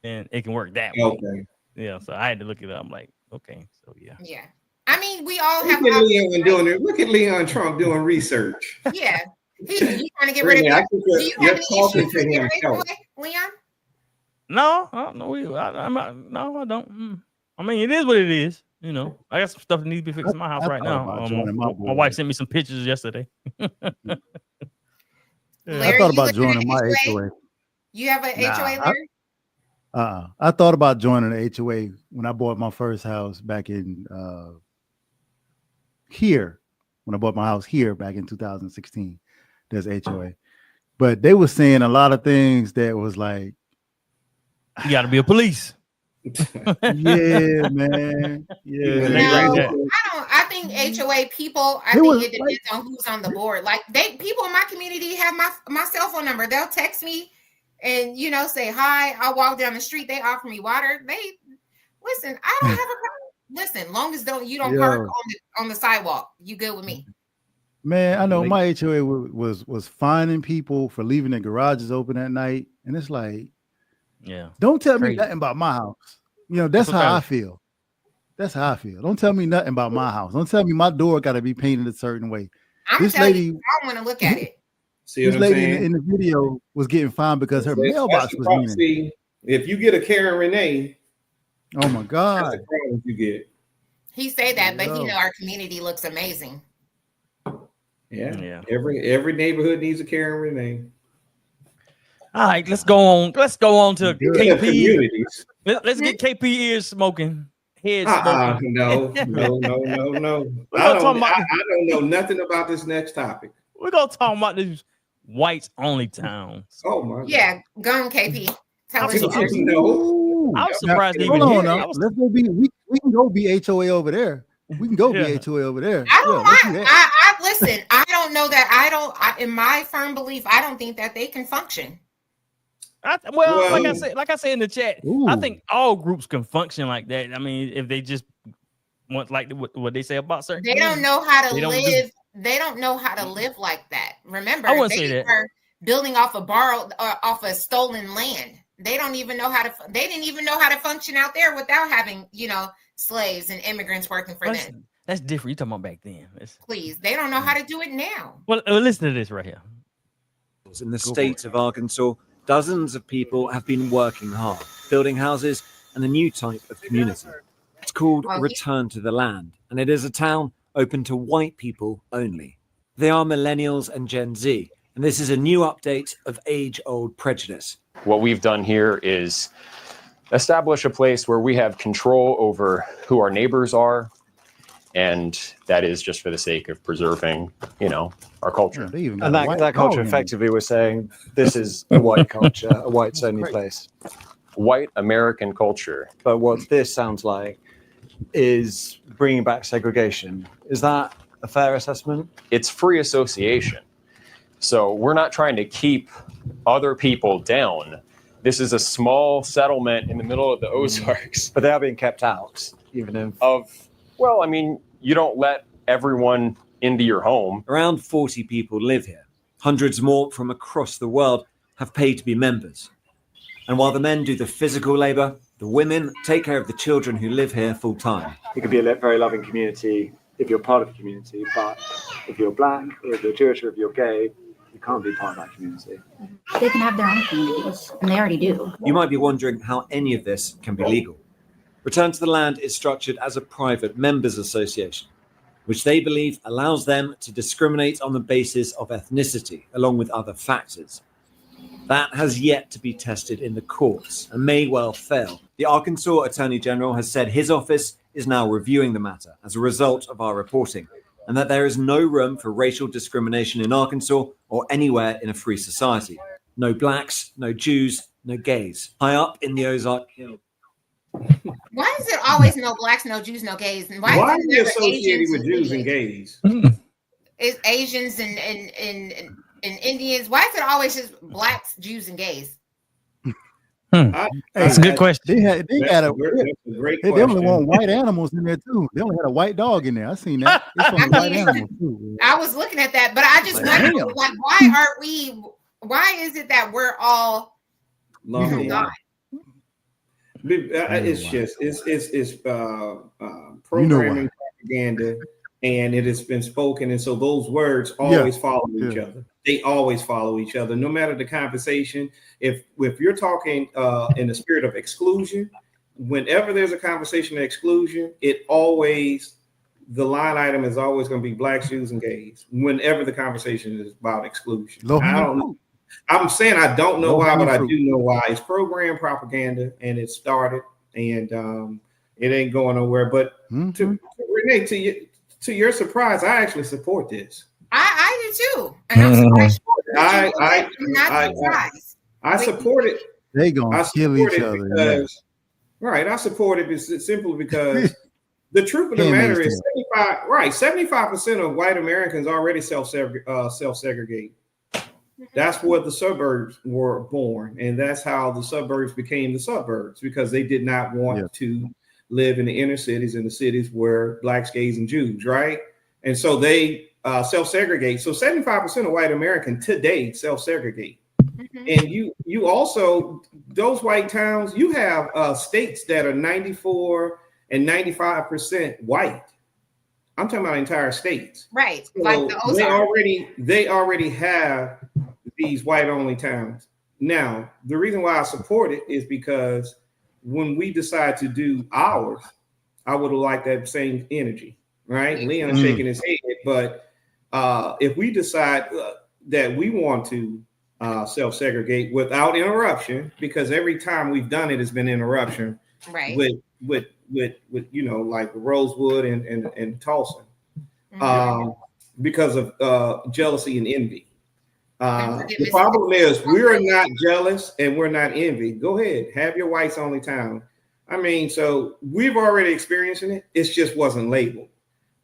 And it can work that way. Okay. Yeah. So I had to look it up. I'm like, okay. So yeah. Yeah. I mean, we all have. Look at Leon Trump doing research. Yeah. He's trying to get rid of. Do you have any issues with your HOA, Leon? No, no, I don't. I mean, it is what it is. I got some stuff that needs to be fixed in my house right now. My wife sent me some pictures yesterday. I thought about joining my HOA. You have an HOA, Larry? I thought about joining the HOA when I bought my first house back in here. When I bought my house here back in 2016, there's HOA, but they were saying a lot of things that was like, you got to be a police. Yeah, man. Yeah. No, I think HOA people. I think it depends on who's on the board. Like people in my community have my cell phone number. They'll text me. And say hi. I'll walk down the street. They offer me water. They listen. I don't have a problem. Listen, long as you don't park on the sidewalk, you good with me. Man, I know my HOA was fining people for leaving their garages open at night, and it's like, don't tell me nothing about my house. That's how I feel. That's how I feel. Don't tell me nothing about my house. Don't tell me my door got to be painted a certain way. This lady, I want to look at it. See this lady in the video was getting fined because her mailbox was meaning. See, if you get a Karen Renee, oh my God, that's the problem you get. He say that, but our community looks amazing. Yeah. Every neighborhood needs a Karen Renee. All right, let's go on. Let's go on to KP. Let's get KP ears smoking. Head smoking. No. I don't know nothing about this next topic. We're gonna talk about these whites only towns. Oh my God. Yeah, go on, KP. Tell us. I was surprised Hold on now. Let's go be. We can go be HOA over there. We can go be HOA over there. I don't mind. I listen. I don't know that. In my firm belief, I don't think that they can function. Like I say in the chat, I think all groups can function like that. I mean, if they just want like what they say about certain, they don't know how to live. They don't know how to live like that. Remember, I wouldn't say that. Are building off off a stolen land. They don't even know how to. They didn't even know how to function out there without having, slaves and immigrants working for them. That's different. You talking about back then? Please, they don't know how to do it now. Well, listen to this right here. In the state of Arkansas, dozens of people have been working hard, building houses and a new type of community. It's called Return to the Land, and it is a town open to white people only. They are millennials and Gen Z, and this is a new update of age-old prejudice. What we've done here is establish a place where we have control over who our neighbors are, and that is just for the sake of preserving, our culture. And that culture effectively was saying this is a white culture, a whites only place. White American culture. But what this sounds like is bringing back segregation. Is that a fair assessment? It's free association. So we're not trying to keep other people down. This is a small settlement in the middle of the Ozarks. But they are being kept out, even if... you don't let everyone into your home. Around 40 people live here. Hundreds more from across the world have paid to be members. And while the men do the physical labor, the women take care of the children who live here full time. It could be a very loving community if you're part of the community, but if you're black, or if you're Jewish, or if you're gay, you can't be part of that community. They can have their own communities, and they already do. You might be wondering how any of this can be legal. Return to the Land is structured as a private members association, which they believe allows them to discriminate on the basis of ethnicity, along with other factors. That has yet to be tested in the courts and may well fail. The Arkansas Attorney General has said his office is now reviewing the matter as a result of our reporting, and that there is no room for racial discrimination in Arkansas or anywhere in a free society. No blacks, no Jews, no gays. High up in the Ozark Hills. Why is it always no blacks, no Jews, no gays? And why is it associated with Jews and gays? It's Asians and Indians. Why is it always just blacks, Jews, and gays? That's a good question. They only want white animals in there too. They only had a white dog in there. I seen that. White animals too. I was looking at that, but I just wonder, why is it that we're all God? It's programming, propaganda, and it has been spoken, and so those words always follow each other. They always follow each other, no matter the conversation. If you're talking in the spirit of exclusion, whenever there's a conversation of exclusion, the line item is always going to be blacks, Jews, and gays. Whenever the conversation is about exclusion, I don't know. I'm saying I don't know why, but I do know why. It's program propaganda, and it started, and it ain't going nowhere. But to Renee, to your surprise, I actually support this. I do too, and I'm surprised. I'm not surprised. I support it. They gonna kill each other. I support it simply because the truth of the matter is 75% of white Americans already self-segregate. That's where the suburbs were born, and that's how the suburbs became the suburbs, because they did not want to live in the inner cities, in the cities where blacks, gays, and Jews, right? And so they self-segregate. So 75% of white Americans today self-segregate. And you also, those white towns, you have states that are 94 and 95% white. I'm talking about entire states. Right. So like the Ozarks. They already have these white only towns. Now, the reason why I support it is because when we decide to do ours, I would have liked that same energy, right? Leon's shaking his head, but if we decide that we want to self-segregate without interruption, because every time we've done it has been interruption, right? With like Rosewood and Tulsa, because of jealousy and envy. The problem is we're not jealous and we're not envy. Go ahead, have your whites only town. I mean, so we've already experiencing it. It just wasn't labeled.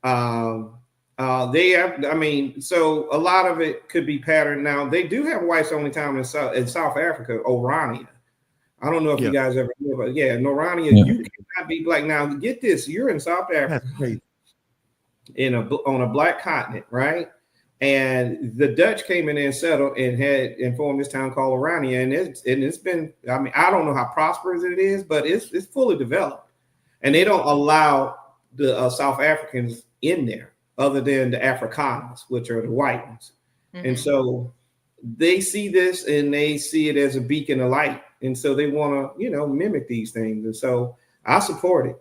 They have, I mean, so a lot of it could be patterned. Now they do have whites only town in South Africa, Orania. I don't know if you guys ever knew about it. Yeah, in Orania, you cannot be black. Now get this, you're in South Africa on a black continent, right? And the Dutch came in and settled and had formed this town called Orania, and it's been. I mean, I don't know how prosperous it is, but it's fully developed, and they don't allow the South Africans in there, other than the Afrikaners, which are the white ones, and so they see this and they see it as a beacon of light, and so they want to mimic these things, and so I support it.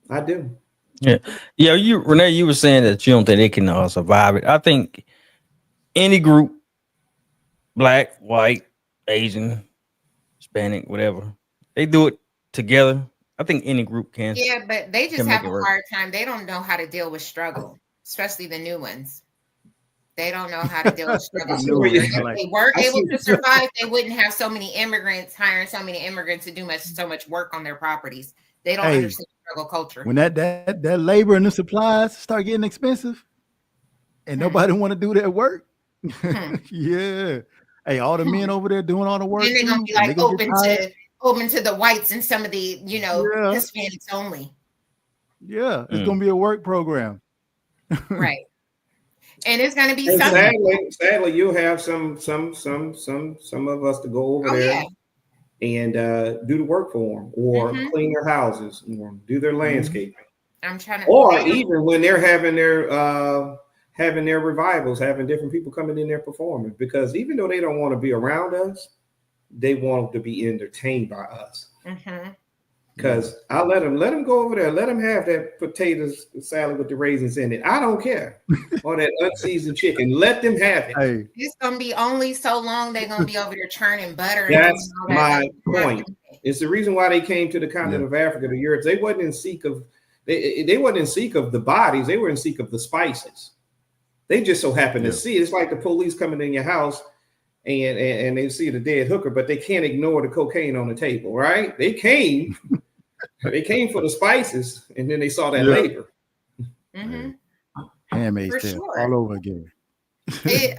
I do. Yeah. Renee, you were saying that you don't think they can survive it. I think any group, black, white, Asian, Hispanic, whatever, they do it together. I think any group can. Yeah, but they just have a hard time. They don't know how to deal with struggle, especially the new ones. They don't know how to deal with struggle. If they were able to survive, they wouldn't have so many immigrants, hiring so many immigrants to do so much work on their properties. They don't understand struggle culture. When that labor and the supplies start getting expensive, and nobody want to do that work, yeah. Hey, all the men over there doing all the work. And they're gonna be like open to the whites and some of the Hispanics only. Yeah, it's gonna be a work program, right? And it's gonna be sadly, you'll have some of us to go over there. And do the work for them, or clean their houses, or do their landscaping. I'm trying to, or even when they're having their revivals, having different people coming in there performing. Because even though they don't want to be around us, they want to be entertained by us. Because I let them go over there, let them have that potato salad with the raisins in it. I don't care, or that unseasoned chicken. Let them have it. Hey. It's gonna be only so long they're gonna be over there churning butter. That's my point. It's the reason why they came to the continent of Africa, to Europe. They wasn't in seek of they wasn't in seek of the bodies. They were in seek of the spices. They just so happened to see it. It's like the police coming in your house and they see the dead hooker, but they can't ignore the cocaine on the table, right? They came. They came for the spices, and then they saw that labor. Handmaid's Tale all over again. I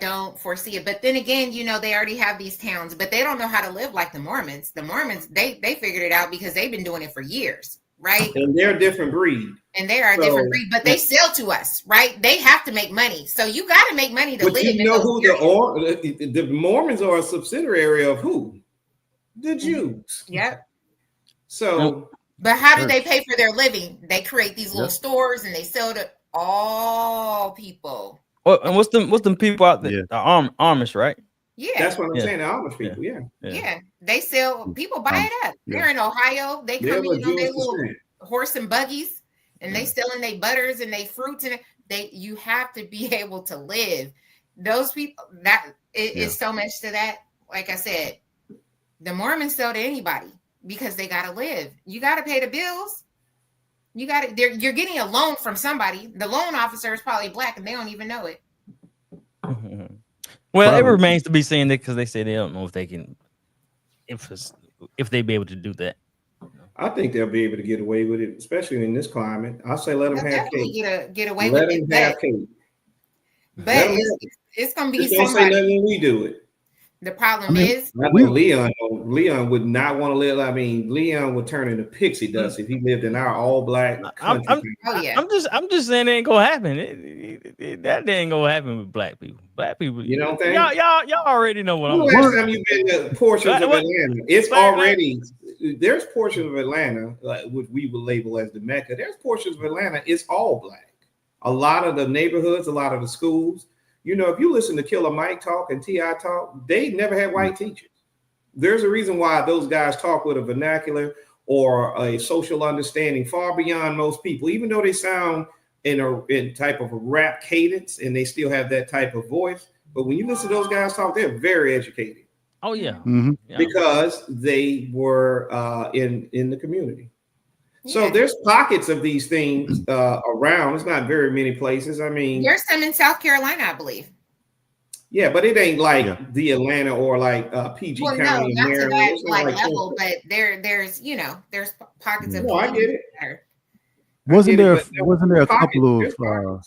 don't foresee it. But then again, they already have these towns, but they don't know how to live like the Mormons. The Mormons, they figured it out because they've been doing it for years, right? And they're a different breed. And they are a different breed, but they sell to us, right? They have to make money. So you got to make money to live. You know who the Mormons are a subsidiary of who? The Jews. Yep. So, but how do they pay for their living? They create these little stores and they sell to all people. Well, and what's them people out there? The Amish, right? Yeah, that's what I'm saying. The Amish people, yeah. They sell. People buy it up. They're in Ohio. They come in on their little horse and buggies, and they selling their butters and they fruits, and you have to be able to live. Those people, is so much to that. Like I said, the Mormons sell to anybody because they got to live. You got to pay the bills. You're getting a loan from somebody. The loan officer is probably black and they don't even know it. Well, it remains to be seen because they say they don't know if they can, if they be able to do that. I think they'll be able to get away with it, especially in this climate. I say let them have cake. Get away with it. Let them have cake. But it's going to be somebody. Don't say nothing when we do it. The problem is Leon would not want to live. I mean, Leon would turn into pixie dust if he lived in our all black country. I'm just saying it ain't gonna happen. That ain't gonna happen with black people. Black people, you know what I'm saying? Y'all already know what I'm saying. Last time you've been to portions of Atlanta, it's already there's portions of Atlanta which we would label as the Mecca. There's portions of Atlanta, it's all black. A lot of the neighborhoods, a lot of the schools. You know, if you listen to Killer Mike talk and T.I. talk, they never had white teachers. There's a reason why those guys talk with a vernacular or a social understanding far beyond most people, even though they sound in type of a rap cadence and they still have that type of voice. But when you listen to those guys talk, they're very educated. Oh, yeah. Because they were in the community. So there's pockets of these things around. It's not very many places. I mean, there's some in South Carolina, I believe. Yeah, but it ain't like the Atlanta or like PG well, County, no, not to Maryland. that like level, but there's there's pockets of. No, I get it. Wasn't there a pockets, couple there's of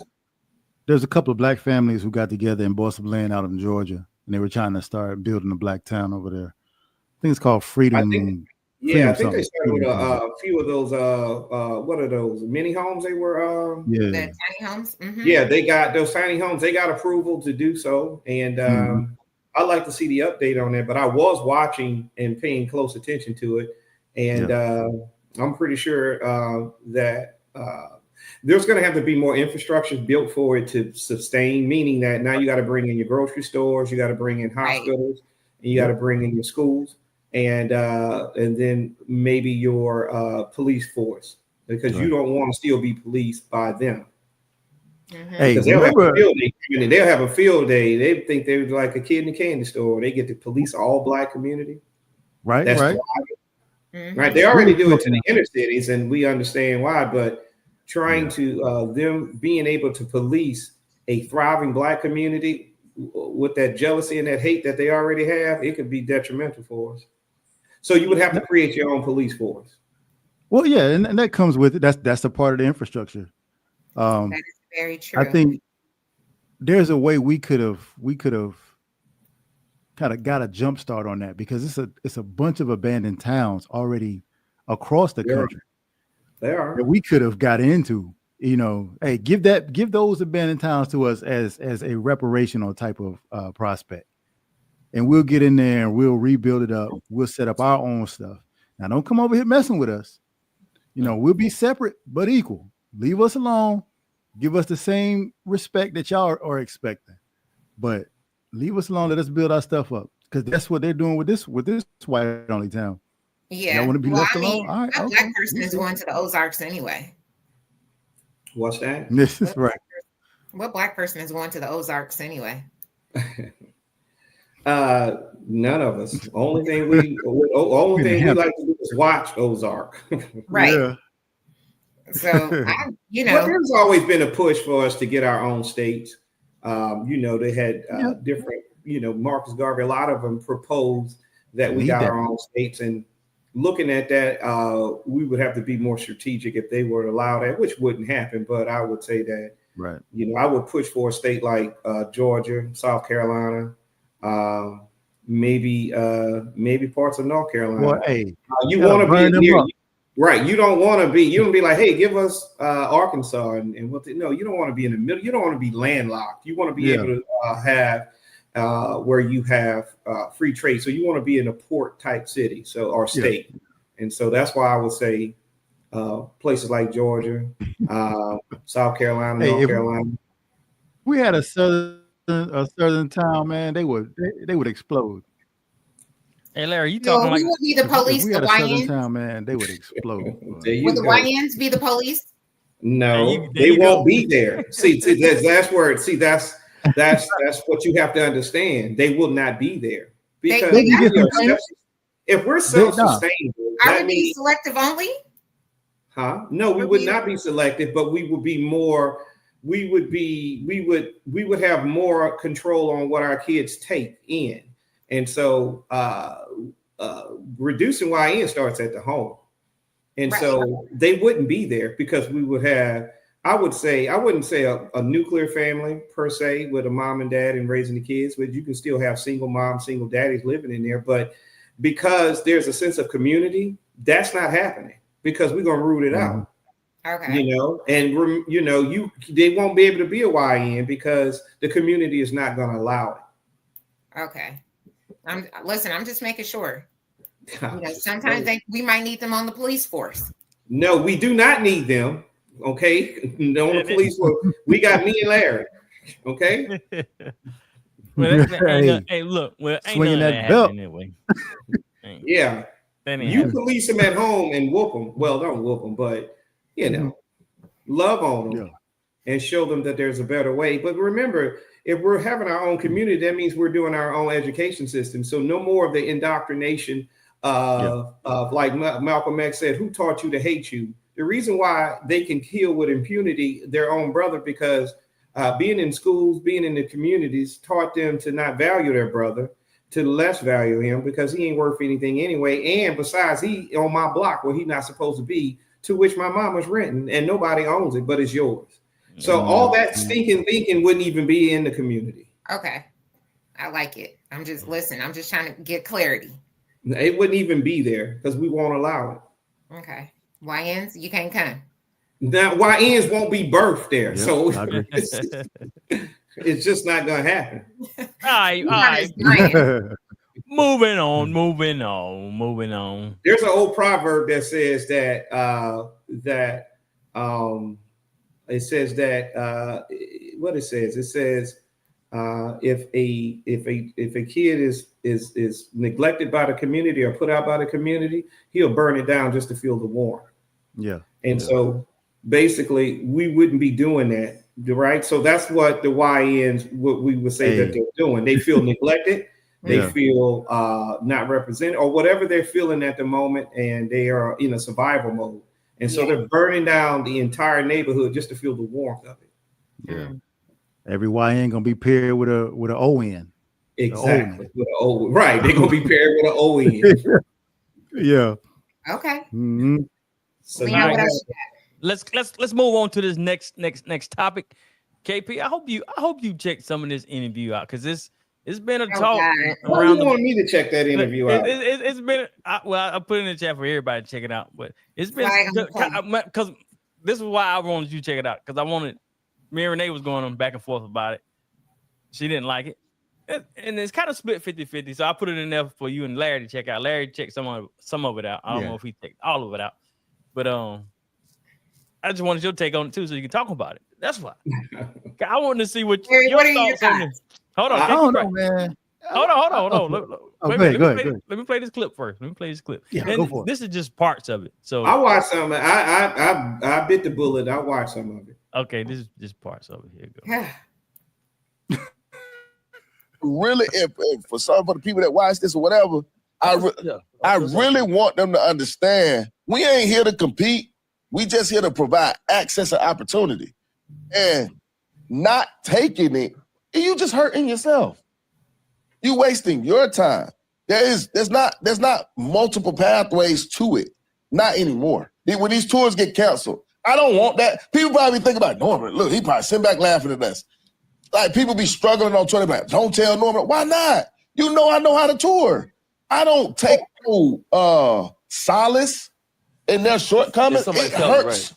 there's a couple of black families who got together and bought some land out in Georgia, and they were trying to start building a black town over there. I think it's called Freedom. I think they started with a few of those. What are those mini homes? They were. The tiny homes. Mm-hmm. Yeah, they got those tiny homes. They got approval to do so, and I'd like to see the update on that. But I was watching and paying close attention to it, and I'm pretty sure that there's going to have to be more infrastructure built for it to sustain. Meaning that now you got to bring in your grocery stores, you got to bring in hospitals, and you got to bring in your schools. And then maybe your police force, because you don't want to still be policed by them. Hey, because they'll have a field day. They think they're like a kid in a candy store. They get to police all black community. Right, That's right. Right. They already do it to the inner cities, and we understand why. But trying to them being able to police a thriving black community with that jealousy and that hate that they already have, it could be detrimental for us. So you would have to create your own police force. Well, yeah, and that comes with it. That's a part of the infrastructure. That is very true. I think there's a way we could have kind of got a jump start on that, because it's a bunch of abandoned towns already across the country. They are. That we could have got into. Hey, give those abandoned towns to us as a reparational type of prospect. And we'll get in there and we'll rebuild it up. We'll set up our own stuff. Now, don't come over here messing with us. We'll be separate but equal. Leave us alone. Give us the same respect that y'all are expecting. But leave us alone. Let us build our stuff up, because that's what they're doing with this white only town. Yeah. Y'all want to be left alone? All right, a black person is going to the Ozarks anyway. What's that? This is right. What black person is going to the Ozarks anyway? None of us. Only thing we like to do is watch Ozark. Right. Yeah. So but there's always been a push for us to get our own states. They had different. Marcus Garvey. A lot of them proposed that we got our own states, and looking at that, we would have to be more strategic if they were to allow that, which wouldn't happen. But I would say that, right. I would push for a state like Georgia, South Carolina. Maybe parts of North Carolina. Well, hey, you want to be near, right? You don't want to be. You don't be like, hey, give us Arkansas and what? No, you don't want to be in the middle. You don't want to be landlocked. You want to be able to have where you have free trade. So you want to be in a port type city, or state. And so that's why I would say places like Georgia, South Carolina, North Carolina. We had a southern town, man. They would explode. Hey, Larry, you talking like we would be the police? We the had a southern YNs? town, man. They would explode. Would the YNs be the police? No, they won't be there. See, that's where. See, that's what you have to understand. They will not be there, because if we're self-sustainable, I would be selective only. No, we would not be selective, but we would be more. We would have more control on what our kids take in, and so reducing YN starts at the home, and so they wouldn't be there, because we would have. I wouldn't say a nuclear family per se with a mom and dad and raising the kids, but you can still have single moms, single daddies living in there. But because there's a sense of community, that's not happening, because we're gonna root it out. Okay. They won't be able to be a YN because the community is not going to allow it. Okay. I'm just making sure. Sometimes we might need them on the police force. No, we do not need them. Okay. On the police force, we got me and Larry. Okay. Hey, look, swinging that belt anyway. Yeah. You police them at home and whoop them. Well, don't whoop them, but love on them and show them that there's a better way. But remember, if we're having our own community, that means we're doing our own education system. So no more of the indoctrination of like Malcolm X said, who taught you to hate you? The reason why they can kill with impunity their own brother, because being in schools, being in the communities, taught them to not value their brother, to less value him because he ain't worth anything anyway. And besides, he on my block where he's not supposed to be, to which my mom was renting, and nobody owns it, but it's yours. So all that stinking thinking wouldn't even be in the community. Okay. I like it. I'm just listening. I'm just trying to get clarity. It wouldn't even be there because we won't allow it. Okay. YNs, you can't come. Now, YNs won't be birthed there. Yep, So I agree. it's just not going to happen. All right. Moving on. There's an old proverb that says what it says. It says if a kid is neglected by the community or put out by the community, he'll burn it down just to feel the warmth. Yeah. And so basically we wouldn't be doing that, right? So that's what the YNs, what we would say that they're doing. They feel neglected. They feel not represented or whatever they're feeling at the moment, and they are in a survival mode. And so they're burning down the entire neighborhood just to feel the warmth of it. Yeah. Every YN gonna be paired with a ON. Exactly. With an O, right. They're gonna be paired with an ON. Yeah. Okay. Mm-hmm. So let's move on to this next topic. KP, I hope you check some of this interview out because it's been a talk around. You want me to check that interview out? It's been I put it in the chat for everybody to check it out, but it's been because this is why I wanted you to check it out because I wanted. Me and Renee was going on back and forth about it. She didn't like it. And it's kind of split 50-50. So I put it in there for you and Larry to check out. Larry checked some of it out. I don't know if he checked all of it out. But I just wanted your take on it too, so you can talk about it. That's why. I wanted to see what your thoughts on this. Hold on. I don't know, man. Hold on. Let me play this clip first. Yeah, go for it. This is just parts of it. So I watched some. I bit the bullet. I watched some of it. Okay, this is just parts of it. Here you go. Really, if for some of the people that watch this or whatever, I really want them to understand we ain't here to compete. We just here to provide access and opportunity. And not taking it, you just hurting yourself. You wasting your time. There's not multiple pathways to it. Not anymore. When these tours get canceled, I don't want that. People probably think about Norman. Look, he probably sit back laughing at us. Like people be struggling on Twitter, like, don't tell Norman. Why not? You know I know how to tour. I don't take no solace in their shortcomings. It hurts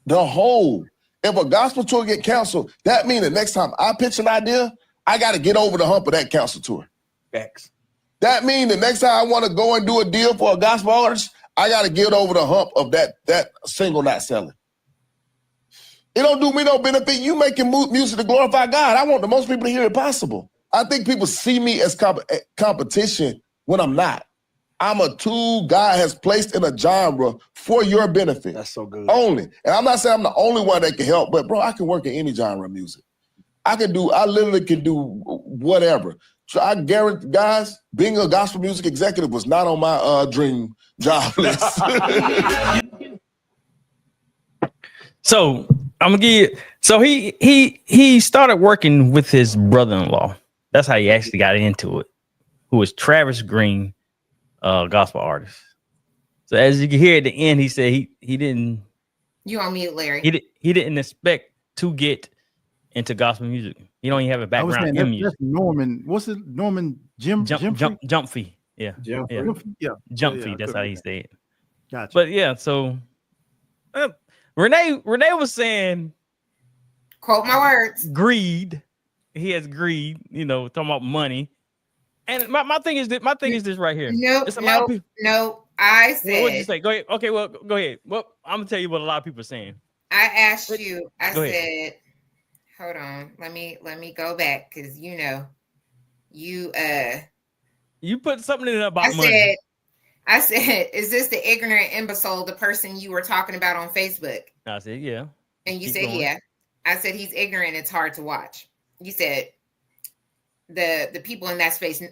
the whole. If a gospel tour get canceled, that means the next time I pitch an idea, I got to get over the hump of that cancel tour. Facts. That means the next time I want to go and do a deal for a gospel artist, I got to get over the hump of that single not selling. It don't do me no benefit. You making music to glorify God. I want the most people to hear it possible. I think people see me as competition when I'm not. I'm a tool God has placed in a genre for your benefit. That's so good. Only. And I'm not saying I'm the only one that can help, but bro, I can work in any genre of music. I literally can do whatever. So I guarantee, guys, being a gospel music executive was not on my dream job list. So I'm gonna give you. So he started working with his brother-in-law. That's how he actually got into it. Who was Travis Green, gospel artist. So as you can hear at the end, he said he didn't. You on mute, Larry? He didn't expect to get into gospel music. He don't even have a background in music. That's Norman. What's it? Norman Gyamfi. Yeah. Gyamfi. That's how he said. Gotcha. But yeah, so Renee was saying, quote my words, greed. He has greed, talking about money. And my thing is this right here. No, I said. What did you say? Go ahead. Okay, well, go ahead. Well, I'm gonna tell you what a lot of people are saying. I asked you. I go said, ahead. Hold on. Let me go back because you put something in about money. I said, is this the ignorant imbecile, the person you were talking about on Facebook? I said, yeah. And you said, yeah. I said, he's ignorant. It's hard to watch. You said, the people in that space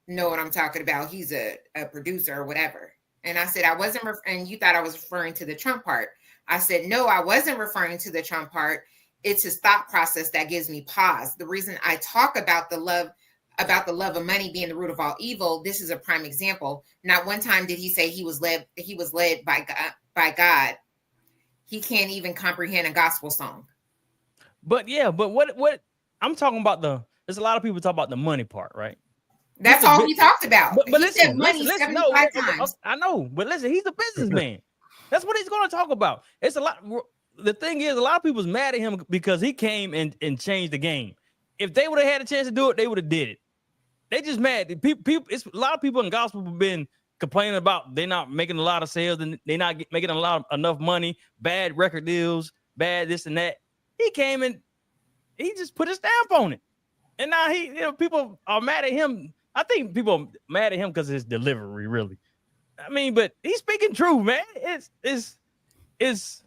know what I'm talking about. He's a producer or whatever. And I said, I wasn't, and you thought I was referring to the Trump part. I said, no, I wasn't referring to the Trump part. it's his thought process that gives me pause. The reason I talk about the love of money being the root of all evil, this is a prime example. Not one time did he say he was led by God. He can't even comprehend a gospel song. But what I'm talking about, there's a lot of people talk about the money part, right? That's all he talked about. But he listen, said money listen, 75 times. I know, but listen, he's a businessman. That's what he's going to talk about. It's a lot. The thing is, a lot of people's mad at him because he came and changed the game. If they would have had a chance to do it, they would have did it. They just mad. People, it's a lot of people in gospel have been complaining about they're not making a lot of sales and they're not making enough money, bad record deals, bad this and that. He came and he just put a stamp on it. And now people are mad at him. I think people are mad at him because of his delivery, really. I mean, but he's speaking truth, man. It's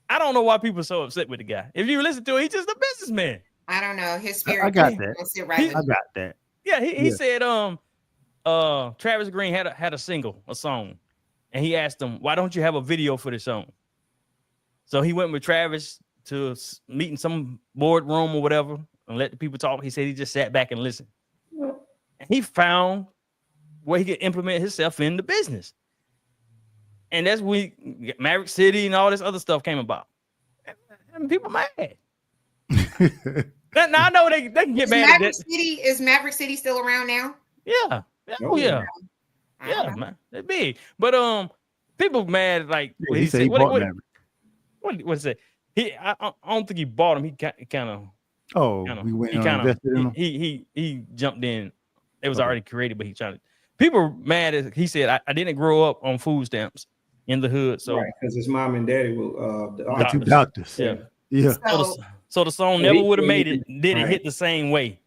I don't know why people are so upset with the guy. If you listen to him, he's just a businessman. I don't know. His spirit. I got that. Yeah, he said Travis Green had a song, and he asked him, why don't you have a video for the song? So he went with Travis to meet in some boardroom or whatever and let the people talk. He said he just sat back and listened. And he found where he could implement himself in the business. And that's when Maverick City and all this other stuff came about. And people mad. Now I know they can get mad at that. Is Maverick City still around now? Yeah. Oh yeah. Yeah, man. They're big. But people mad like what he said. What is it? I don't think he bought him. He kind of we went invested in him. He jumped in. It was already created, but he tried to. People mad as he said, I didn't grow up on food stamps in the hood. So because his mom and daddy were two doctors. Yeah. So the song never would have made it. Did it hit the same way?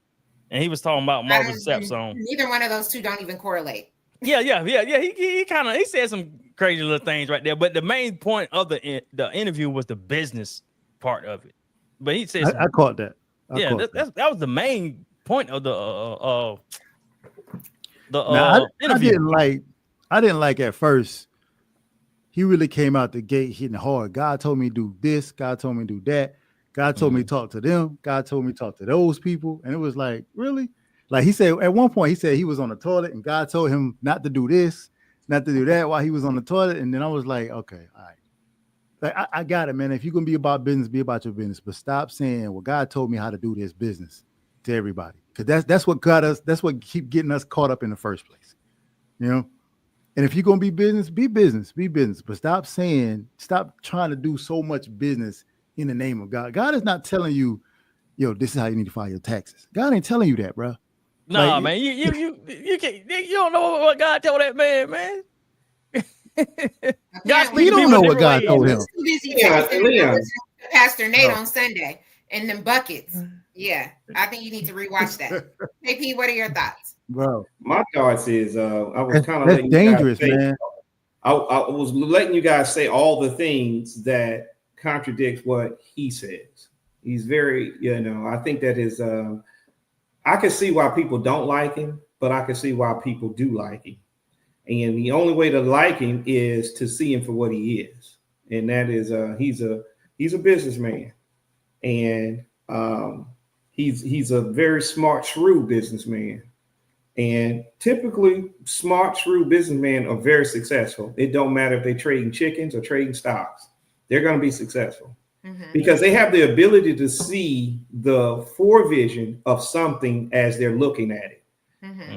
And he was talking about Marvin Sapp's song. Neither one of those two don't even correlate. Yeah. He said some crazy little things right there. But the main point of the interview was the business part of it. But he said I caught that. That was the main point of the interview. I didn't like at first. He really came out the gate hitting hard. God told me to do this. God told me to do that. God told me to talk to them. God told me to talk to those people. And it was like, really? Like he said, at one point, he said he was on the toilet and God told him not to do this, not to do that while he was on the toilet. And then I was like, okay, all right. Like, I got it, man. If you're going to be about business, be about your business. But stop saying, well, God told me how to do this business to everybody. Because that's what got us, that's what keep getting us caught up in the first place. You know? And if you're going to be business, be business, be business. But stop trying to do so much business in the name of God. God is not telling you, yo, this is how you need to file your taxes. God ain't telling you that, bro. Nah, like, man, you can't. You don't know what God told that man. You don't know what God told him. Pastor Nate on Sunday and them buckets. Yeah, I think you need to rewatch that. AP, what are your thoughts? Bro, my thoughts is I was kind of that's dangerous, man. I was letting you guys say all the things that contradicts what he says. He's very, I think that is I can see why people don't like him, but I can see why people do like him. And the only way to like him is to see him for what he is. And that is he's a businessman. And he's a very smart, shrewd businessman. And typically smart, shrewd businessmen are very successful. It don't matter if they're trading chickens or trading stocks. They're going to be successful because they have the ability to see the forevision of something as they're looking at it.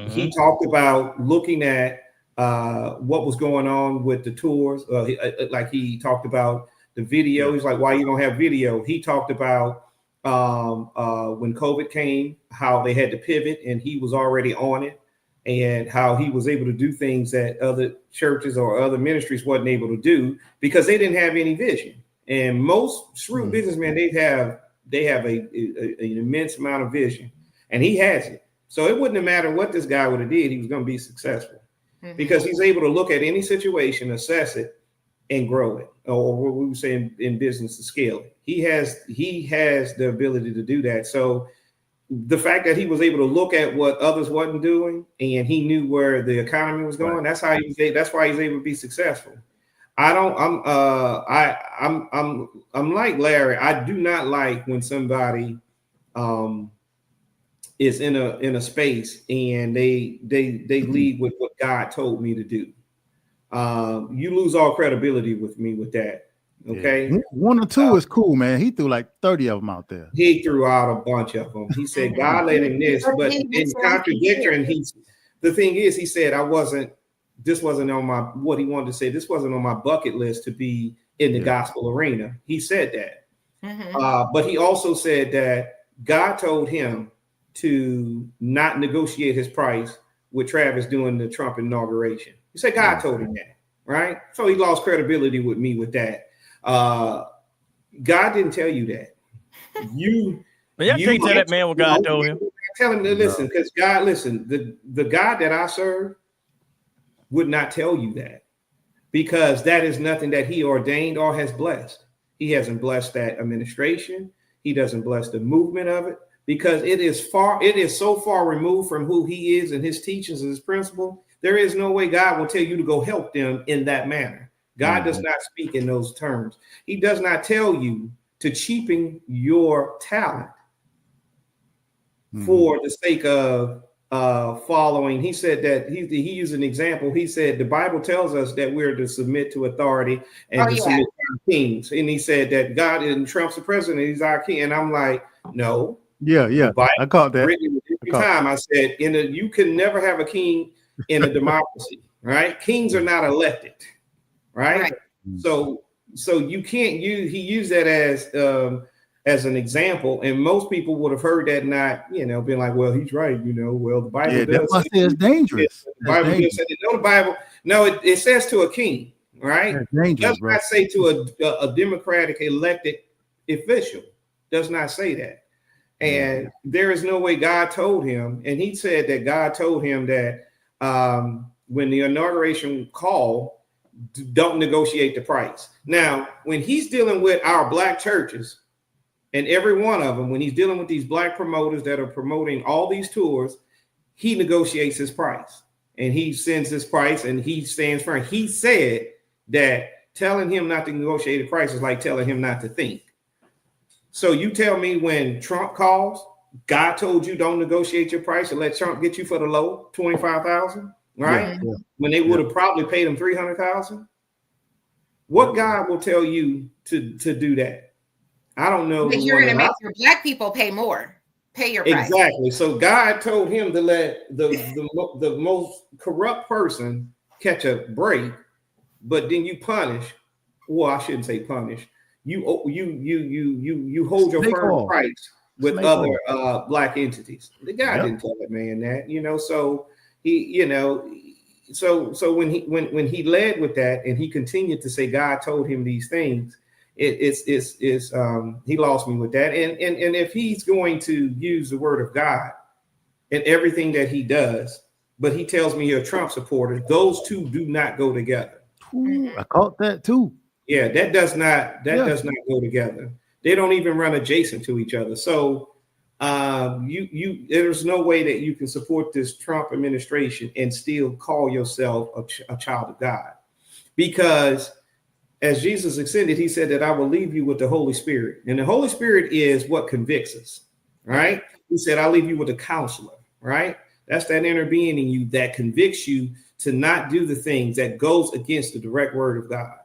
He talked about looking at what was going on with the tours. Like he talked about the video. He's like, why you don't have video? He talked about when COVID came, how they had to pivot and he was already on it, and how he was able to do things that other churches or other ministries wasn't able to do because they didn't have any vision. And most shrewd businessmen, they have an immense amount of vision, and he has it. So it wouldn't have mattered what this guy would have did. He was going to be successful because he's able to look at any situation, assess it, and grow it, or what we would say in business, to scale it. He has the ability to do that. So the fact that he was able to look at what others wasn't doing, and he knew where the economy was going, that's why he's able to be successful. I'm like Larry. I do not like when somebody is in a space and they lead with what God told me to do. You lose all credibility with me with that. Okay. Yeah. 1 or 2 is cool, man. He threw like 30 of them out there. He threw out a bunch of them. He said, God led him this, but in contradiction, the thing is, he said, this wasn't on my, what he wanted to say, this wasn't on my bucket list to be in the gospel arena. He said that. But he also said that God told him to not negotiate his price with Travis during the Trump inauguration. He said God told him that, right? So he lost credibility with me with that. God didn't tell you that. You can't tell that man what God told him. Tell him to listen, because God, listen, the God that I serve would not tell you that, because that is nothing that he ordained or has blessed. He hasn't blessed that administration. He doesn't bless the movement of it, because it is so far removed from who he is and his teachings and his principle. There is no way God will tell you to go help them in that manner. God does not speak in those terms. He does not tell you to cheapen your talent for the sake of following. He said that he used an example. He said the Bible tells us that we're to submit to authority and to submit to our kings. And he said that God and Trump's the president, he's our king. And I'm like, no. Yeah. I caught that. Every time I said, you can never have a king in a democracy, right? Kings are not elected, right? So you can't use, he used that as an example, and most people would have heard that, not, being like, well, he's right, well, the Bible does say it's dangerous. The Bible does say, no, the Bible, no, it says to a king, right? It does not say to a democratic elected official. Does not say that. And there is no way God told him, and he said that God told him that when the inauguration call, don't negotiate the price. Now, when he's dealing with our black churches, and every one of them, when he's dealing with these black promoters that are promoting all these tours, he negotiates his price, and he sends his price, and he stands firm. He said that telling him not to negotiate a price is like telling him not to think. So you tell me, when Trump calls, God told you don't negotiate your price and let Trump get you for the low 25,000, right? Yeah. When they would have probably paid him 300,000. What God will tell you to do that? I don't know. But you're going to make your black people pay more. Pay your price. Exactly. So God told him to let the most corrupt person catch a break, but then you punish. Well, I shouldn't say punish. You hold your firm price with other black entities. The guy didn't tell that man that, so he, so when he led with that, and he continued to say God told him these things, he lost me with that. And if he's going to use the word of God in everything that he does, but he tells me you're a Trump supporter, those two do not go together. Ooh, I caught that too. Yeah, that does not go together. They don't even run adjacent to each other. So there's no way that you can support this Trump administration and still call yourself a child of God, because as Jesus extended, he said that I will leave you with the Holy Spirit, and the Holy Spirit is what convicts us, right? He said, I'll leave you with a counselor, right? That's that inner being in you that convicts you to not do the things that goes against the direct word of God.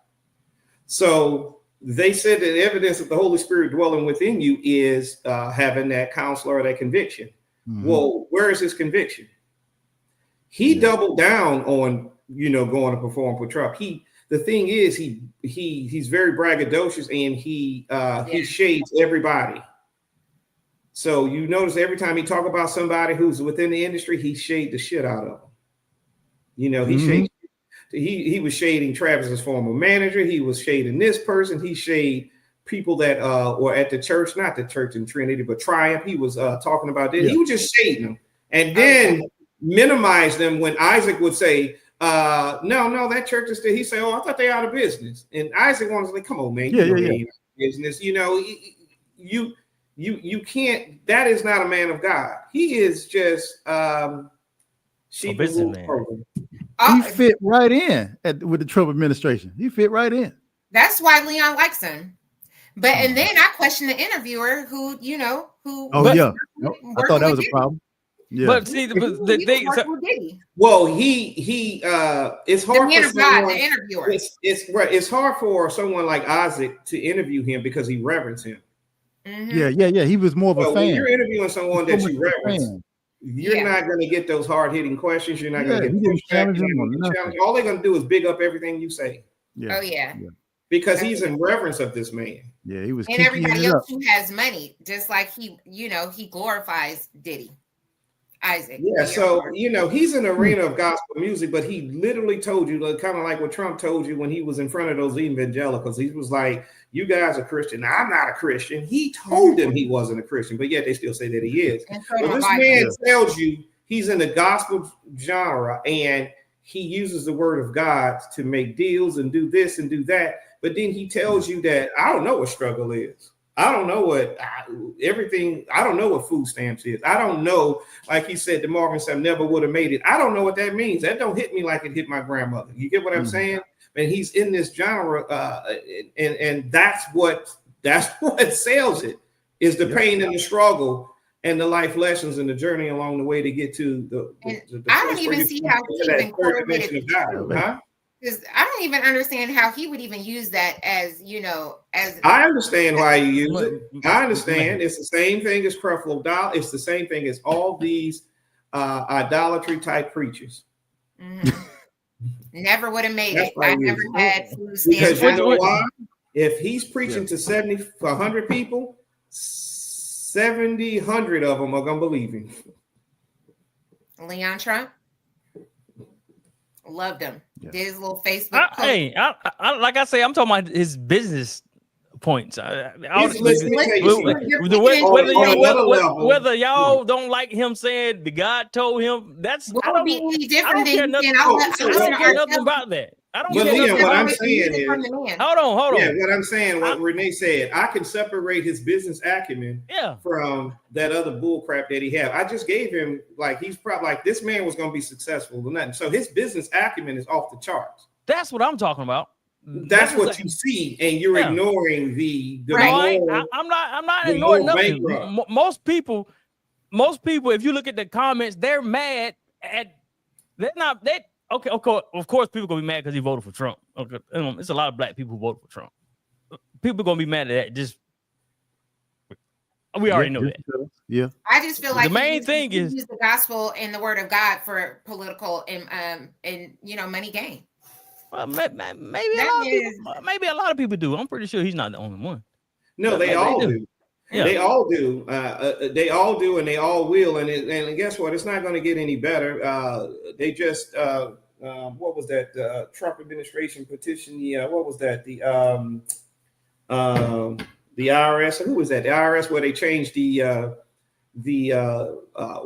So they said that evidence of the Holy Spirit dwelling within you is having that counselor or that conviction. Well, where is his conviction? He doubled down on, going to perform for Trump. The thing is, he's very braggadocious, and he shades everybody. So you notice every time he talk about somebody who's within the industry, he shade the shit out of them. He shades. He was shading Travis's former manager. He was shading this person. He shaded people that were at the church, not the church in Trinity, but Triumph. He was talking about this. Yeah. He was just shading them, and then minimize them when Isaac would say, no, that church is still. He say, oh, I thought they out of business. And Isaac wants to say, come on, man, business. You can't. That is not a man of God. He is just sheep. He fit right in with the Trump administration. He fit right in. That's why Leon likes him. But and then I questioned the interviewer who. Oh yeah, I thought that was a problem. Yeah. But see, the thing. Well, he it's hard for someone. The interviewer. It's right. It's hard for someone like Isaac to interview him because he reverence him. Mm-hmm. Yeah. He was more of a fan. When you're interviewing someone that you reverence, you're not going to get those hard hitting questions. You're not going to get pushback. All they're going to do is big up everything you say. Oh yeah. Because he's in reverence of this man. Yeah, he was. And everybody else who has money, just like he glorifies Diddy. Isaac. Yeah, so he's in the arena of gospel music, but he literally told you, kind of like what Trump told you when he was in front of those evangelicals. He was like, "You guys are Christian. Now, I'm not a Christian." He told them he wasn't a Christian, but yet they still say that he is. But this man tells you he's in the gospel genre and he uses the word of God to make deals and do this and do that. But then he tells you that I don't know what struggle is. I don't know what everything. I don't know what food stamps is. I don't know, like he said, the Marvin said, never would have made it. I don't know what that means. That don't hit me like it hit my grandmother. You get what I'm saying? And he's in this genre, and that's what sells it is the pain and the struggle and the life lessons and the journey along the way to get to the I don't even see how he even correlated huh? Because I don't even understand how he would even use that as I understand why you use it. I understand. It's the same thing as Creflo Dollar. It's the same thing as all these idolatry type preachers. Mm-hmm. Never would have made it. I never had food stamps. Because you know why? If he's preaching to 100 people, 70, 100 of them are gonna believe him. Leon Trump. Loved him. Did his little Facebook. I like I say, I'm talking about his business points. Whether y'all don't like him saying the God told him, that's what would be any different than I don't care nothing about that. I don't care nothing what about I'm saying is, hold on. Yeah, what I'm saying, what Renee said, I can separate his business acumen from that other bull crap that he had. I just gave him he's probably like this man was going to be successful or nothing. So his business acumen is off the charts. That's what I'm talking about. That's what you see, and you're ignoring the right. I'm not ignoring nothing. Most people, if you look at the comments, they're mad at. They're not. Okay. Of course, people gonna be mad because he voted for Trump. Okay, it's a lot of black people who voted for Trump. People gonna be mad at that. Just we already know that. Yeah. I just feel like the main thing is use the gospel and the word of God for political and money gain. Well, maybe a lot of people do. I'm pretty sure he's not the only one. No, they all do. Yeah. They all do. They all do, and they all will. And guess what? It's not going to get any better. They just what was that? Trump administration petition. What was that? The IRS. Who was that? The IRS, where they changed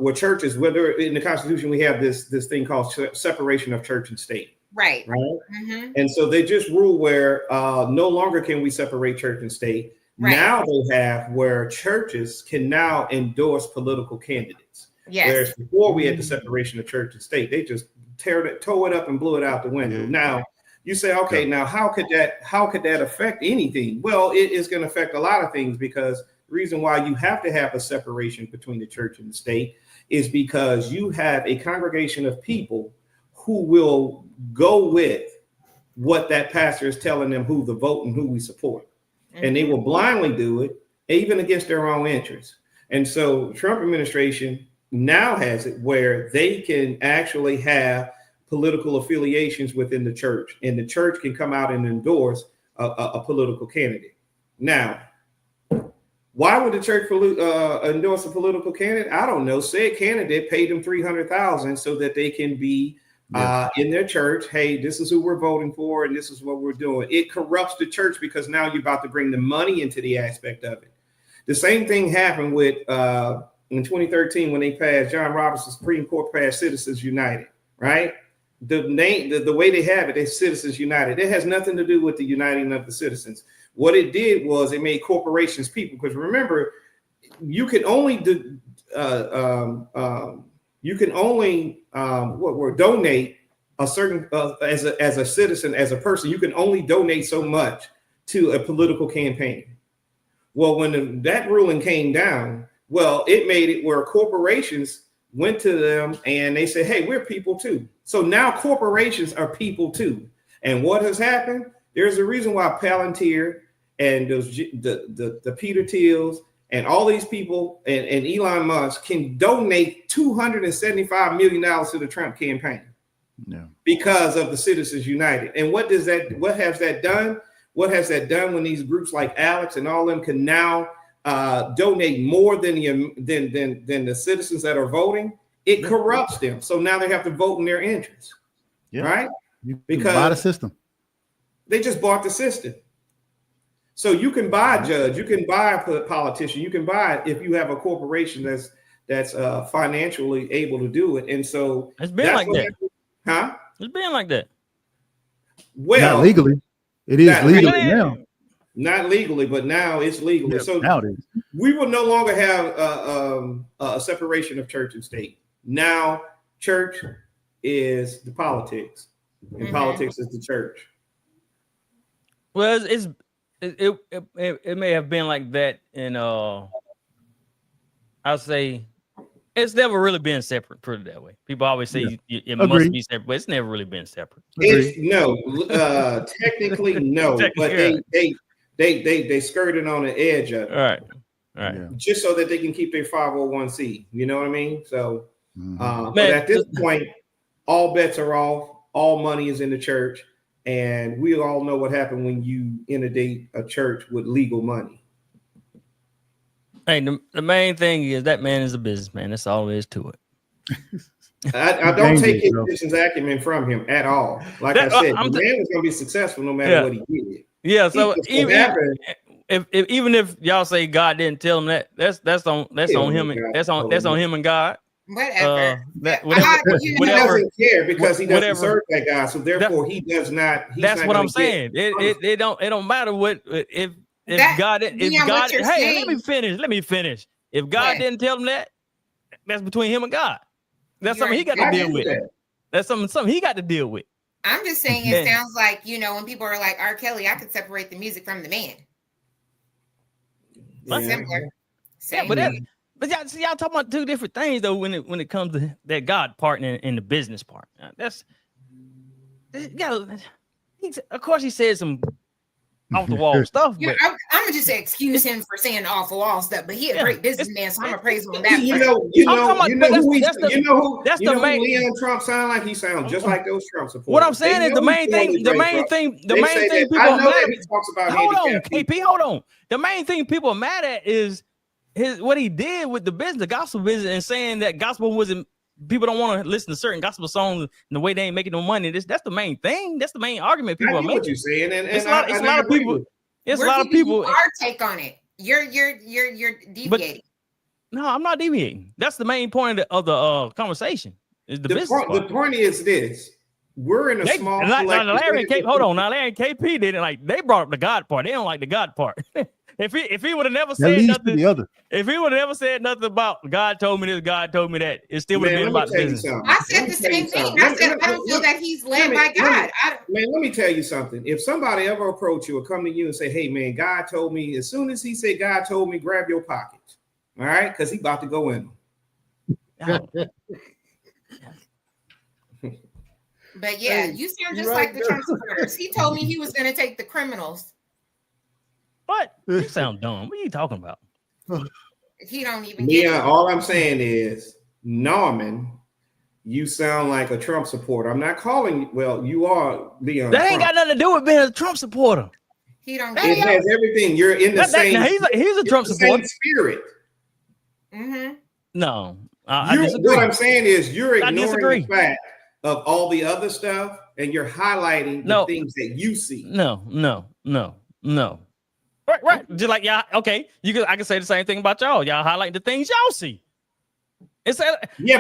where churches. Whether in the Constitution we have this thing called separation of church and state. Right. Mm-hmm. And so they just rule where no longer can we separate church and state. Right. Now they have where churches can now endorse political candidates. Yes. Whereas before we had the separation of church and state, they just tore it up and blew it out the window. Now you say, okay, now how could that affect anything? Well, it is going to affect a lot of things, because the reason why you have to have a separation between the church and the state is because you have a congregation of people who will go with what that pastor is telling them who to vote and who we support. And they will blindly do it, even against their own interests. And so Trump administration now has it where they can actually have political affiliations within the church, and the church can come out and endorse a political candidate. Now, why would the church endorse a political candidate? I don't know. Said candidate paid them $300,000 so that they can be in their church. Hey, this is who we're voting for, and this is what we're doing. It corrupts the church because now you're about to bring the money into the aspect of it. The same thing happened with in 2013 when they passed, John Robertson's Supreme Court passed Citizens United, right? The way they have it is Citizens United. It has nothing to do with the uniting of the citizens. What it did was it made corporations people, because remember, you can only donate a certain as a citizen, as a person, you can only donate so much to a political campaign. Well, when that ruling came down, well, it made it where corporations went to them and they said, hey, we're people too. So now corporations are people too. And what has happened? There's a reason why Palantir and the Peter Thiels and all these people and Elon Musk can donate $275 million to the Trump campaign. Yeah. Because of the Citizens United. And what has that done? What has that done when these groups like Alex and all of them can now donate more than the citizens that are voting? It corrupts them. So now they have to vote in their interest. Yeah. Right? Because buy the system. They just bought the system. So you can buy a judge, you can buy a politician, you can buy it if you have a corporation that's financially able to do it. And so it's been like that. Huh? It's been like that. Well, not legally. It is legally now. Not legally, but now it's legal. Yeah, so nowadays we will no longer have a separation of church and state. Now, church is the politics, and politics is the church. Well, it may have been like that, and I'll say it's never really been separate. Put it that way. People always say it must be separate, but it's never really been separate. Technically no, but they skirted on the edge of it. All right. Yeah. Just so that they can keep their 501c. You know what I mean? So, but at this point, all bets are off. All money is in the church, and we all know what happened when you inundate a church with legal money. Hey, the main thing is that man is a businessman. That's all there is to it. I don't take his business acumen from him at all. Like I said, the man was going to be successful no matter what he did. Yeah. So even if y'all say God didn't tell him that, that's on him. That's on him and God. Whatever. He doesn't care because he doesn't serve that God. So therefore, he does not. That's what I'm saying. It don't matter what if God. Hey, let me finish. If God didn't tell him that, that's between him and God. That's something he got to deal with. That's something he got to deal with. I'm just saying it sounds like, when people are like R. Kelly, I could separate the music from the man. Similar. Yeah, but y'all talking about two different things though when it comes to that God part and the business part. Of course he said some off the wall stuff. But I'm gonna just say excuse him for saying off the wall stuff, but he a great businessman, so I'm gonna praise him on that. You know who Leon Trump sound like? He sounds just like those Trump supporters. What I'm saying is the main thing people the main thing people are mad at is what he did with the business, the gospel business, and saying that gospel wasn't. People don't want to listen to certain gospel songs and the way they ain't making no money. That's the main thing. That's the main argument people are making. What you're saying, and it's a lot of people. It's a lot of people. Our take on it. You're deviating. But, no, I'm not deviating. That's the main point of the conversation. Is the business part. The point is this: we're in a small. Larry and KP didn't they brought up the God part. They don't like the God part. If he would have never said nothing, if he would have never said nothing about God told me this, God told me that, it still would have been about the business. I said the same thing. I said I don't feel that he's led by God. Man, let me tell you something. If somebody ever approach you or come to you and say, "Hey, man, God told me," as soon as he said God told me, grab your pockets, all right, because he about to go in them. But yeah, you sound just like the Trump supporters. He told me he was going to take the criminals. What? You sound dumb. What are you talking about? He don't even get it. All I'm saying is, Norman, you sound like a Trump supporter. I'm not calling you. Well, you are Leon. That ain't got nothing to do with being a Trump supporter. He don't. It has everything. You're in the same. He's a Trump supporter. Spirit. Mm-hmm. No, what I'm saying is you're ignoring the fact of all the other stuff, and you're highlighting the things that you see. No. Right. Just like y'all. Okay, I can say the same thing about y'all. Y'all highlight the things y'all see. But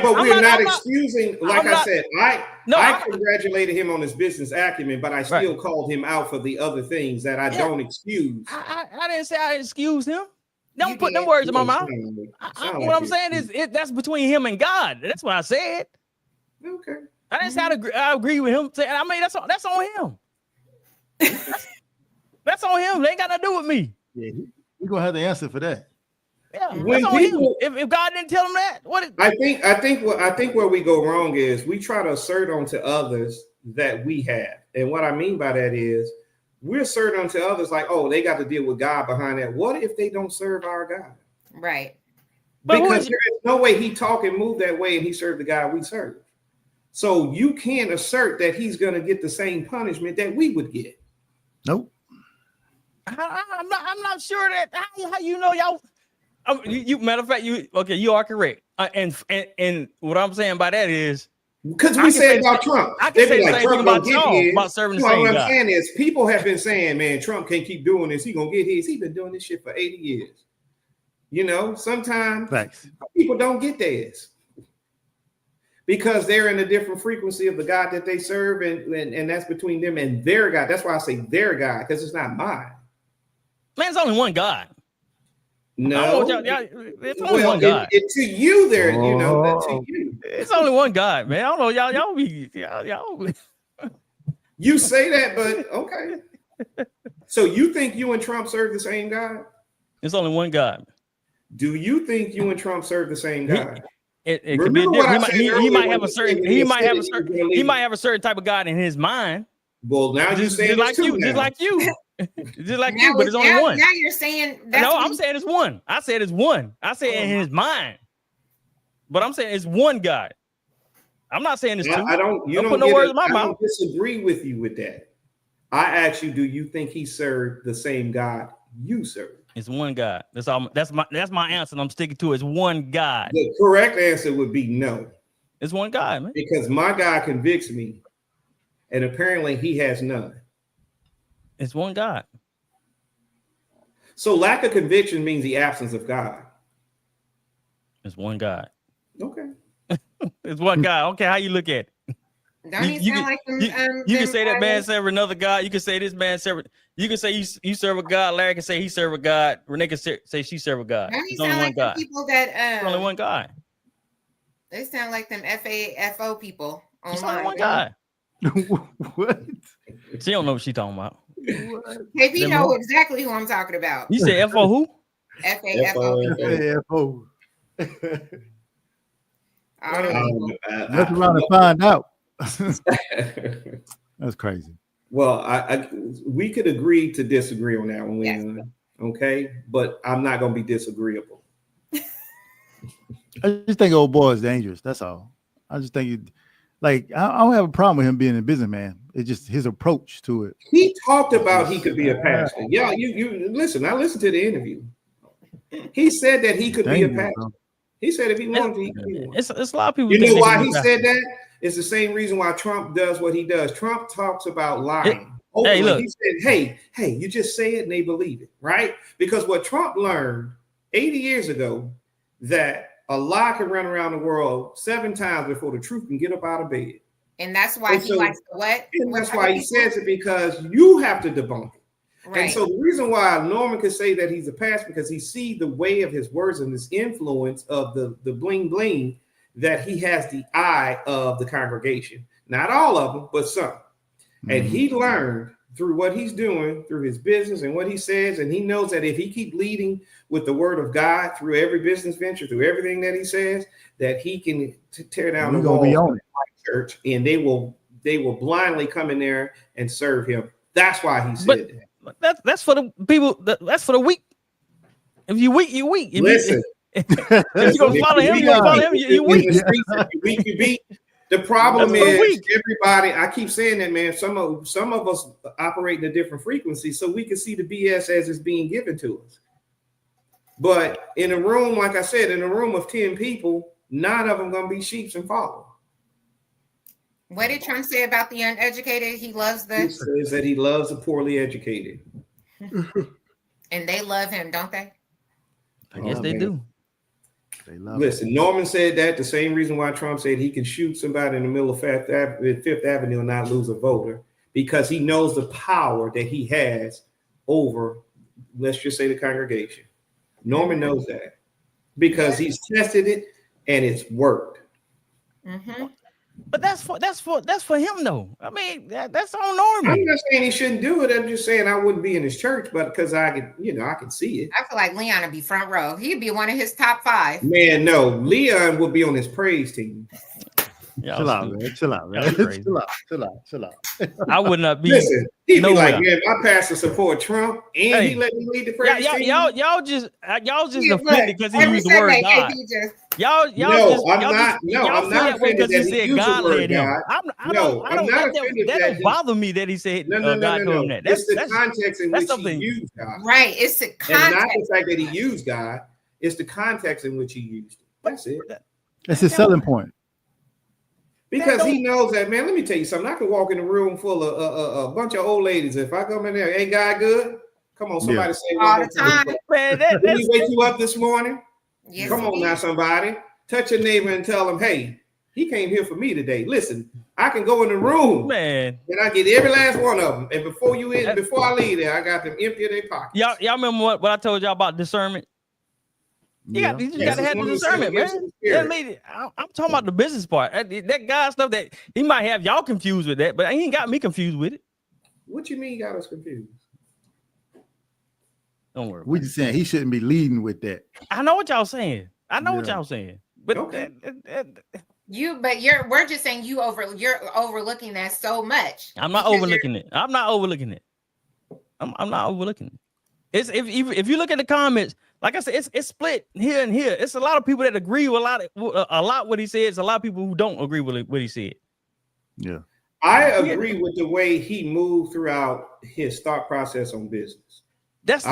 we're not excusing. I congratulated him on his business acumen, but I still called him out for the other things that I don't excuse. I didn't say I excuse him. Don't put them words in my mouth. What I'm saying is that's between him and God. That's what I said. Okay. I didn't say I agree with him. I mean, that's on him. That's on him. They ain't got nothing to do with me. Yeah, you're gonna have to answer for that. Yeah, that's on him. If God didn't tell him that, I think where we go wrong is we try to assert onto others that we have. And what I mean by that is we're asserting onto others like, oh, they got to deal with God behind that. What if they don't serve our God? Right. Because there is no way he talk and move that way and he served the God we serve. So you can't assert that he's going to get the same punishment that we would get. Nope. I'm not sure that how you know y'all. You matter of fact, you are correct. And what I'm saying by that is because we said about Trump, I can say the same thing about Trump about serving the same God. What God. I'm saying is people have been saying, man, Trump can't keep doing this. He gonna get his. He's been doing this shit for 80 years. You know, sometimes people don't get theirs because they're in a different frequency of the God that they serve, and that's between them and their God. That's why I say their God, because it's not mine. Man, it's only one God. No, it's only one God. To you, there, you know, to you, it's only one God, man. I don't know, y'all. You say that, but okay. So you think you and Trump serve the same God? It's only one God. Do you think you and Trump serve the same God? It could be different. He might have a certain type of God in his mind. Well, now just like you. Just like you, but it's only one. Now you're saying I'm saying it's one. I said it's one. I said in his mind. But I'm saying it's one God. I'm not saying it's two. I don't put no words in my mouth. I don't disagree with you with that. I asked you, do you think he served the same God you serve? It's one God. That's all. That's my answer. And I'm sticking to it. It's one God. The correct answer would be no. It's one God, man. Because my God convicts me, and apparently he has none. It's one God. So lack of conviction means the absence of God. It's one God. Okay. It's one God. Okay, how you look at it? You can say that man serve another God. You can say this man serve. You can say you serve a God. Larry can say he serve a God. Renee can say she serve a God. It's only one God. People that only one God. They sound like them FAFO people online. It's only one God. What? She don't know what she talking about. KP know exactly who I'm talking about. You say FO who? FAFO. Let's around and find out. That's crazy. Well, we could agree to disagree on that one. Yes. Okay, but I'm not going to be disagreeable. I just think old boy is dangerous. That's all. I just think I don't have a problem with him being a businessman. It's just his approach to it. He talked about he could be a pastor. Yeah, you listen. I listened to the interview. He said that he could be a pastor. He said if he wanted to, he could be one. It's a lot of people. You know why he said that? It's the same reason why Trump does what he does. Trump talks about lying. Hey, look. He said, hey, you just say it and they believe it, right? Because what Trump learned 80 years ago, that a lie can run around the world 7 times before the truth can get up out of bed. And that's why he likes to what? And that's why he says it, because you have to debunk it. Right. And so the reason why Norman could say that he's a pastor, because he sees the way of his words and his influence of the bling bling, that he has the eye of the congregation. Not all of them, but some. Mm-hmm. And he learned through what he's doing, through his business and what he says, and he knows that if he keep leading with the word of God through every business venture, through everything that he says, that he can tear down the wall church, and they will blindly come in there and serve him. That's why he said that. That's for the people. That's for the weak. If you weak, you weak. Listen. If you're gonna follow him, you weak. You beat. The problem is everybody. I keep saying that, man. Some of us operate in a different frequency, so we can see the BS as it's being given to us. But in a room, like I said, in a room of 10 people, 9 of them gonna be sheep and follow. What did Trump say about the uneducated? He loves the. He says that he loves the poorly educated, and they love him, don't they? I guess they do. Listen, Norman said that the same reason why Trump said he can shoot somebody in the middle of Fifth Avenue and not lose a voter, because he knows the power that he has over, let's just say, the congregation. Norman knows that because he's tested it and it's worked. Mm-hmm. But that's for him though. I mean, that's on Norman. I'm not saying he shouldn't do it. I'm just saying I wouldn't be in his church, but because I can see it. I feel like Leon would be front row. He'd be one of his top 5. Man, no, Leon would be on his praise team. Chill out, man. Chill out, man. Chill out. I would not be. Listen, he'd be like, way. man, my pastor support Trump, and he let me lead the praise team. Y'all just offended because he used the word God. I'm not offended that he used the word God. I'm not offended that don't bother me that he said God told him that. It's the context in which he used God. Right. It's the context. And not the fact that he used God. It's the context in which he used it. That's it. That's his selling point. Because he knows that, man, let me tell you something. I could walk in a room full of a bunch of old ladies. If I come in there, ain't God good? Come on, somebody say all the time. Man, did he wake you up this morning? Yes, come on now, somebody. Touch your neighbor and tell him, hey, he came here for me today. Listen, I can go in the room, man, and I get every last one of them. And before I leave there, I got them empty in their pockets. Y'all remember what I told y'all about discernment? You got to have the discernment, man. I'm talking about the business part. That guy stuff that he might have y'all confused with that, but he ain't got me confused with it. What you mean got us confused? Don't worry. We just saying he shouldn't be leading with that. I know what y'all saying. What y'all saying. But okay. We're just saying you're overlooking that so much. I'm not overlooking it. I'm not overlooking it. I'm not overlooking it. It's if you look at the comments. Like I said, it's split here and here. It's a lot of people that agree with a lot what he said. It's a lot of people who don't agree with what he said. Yeah, I agree with the way he moved throughout his thought process on business. That's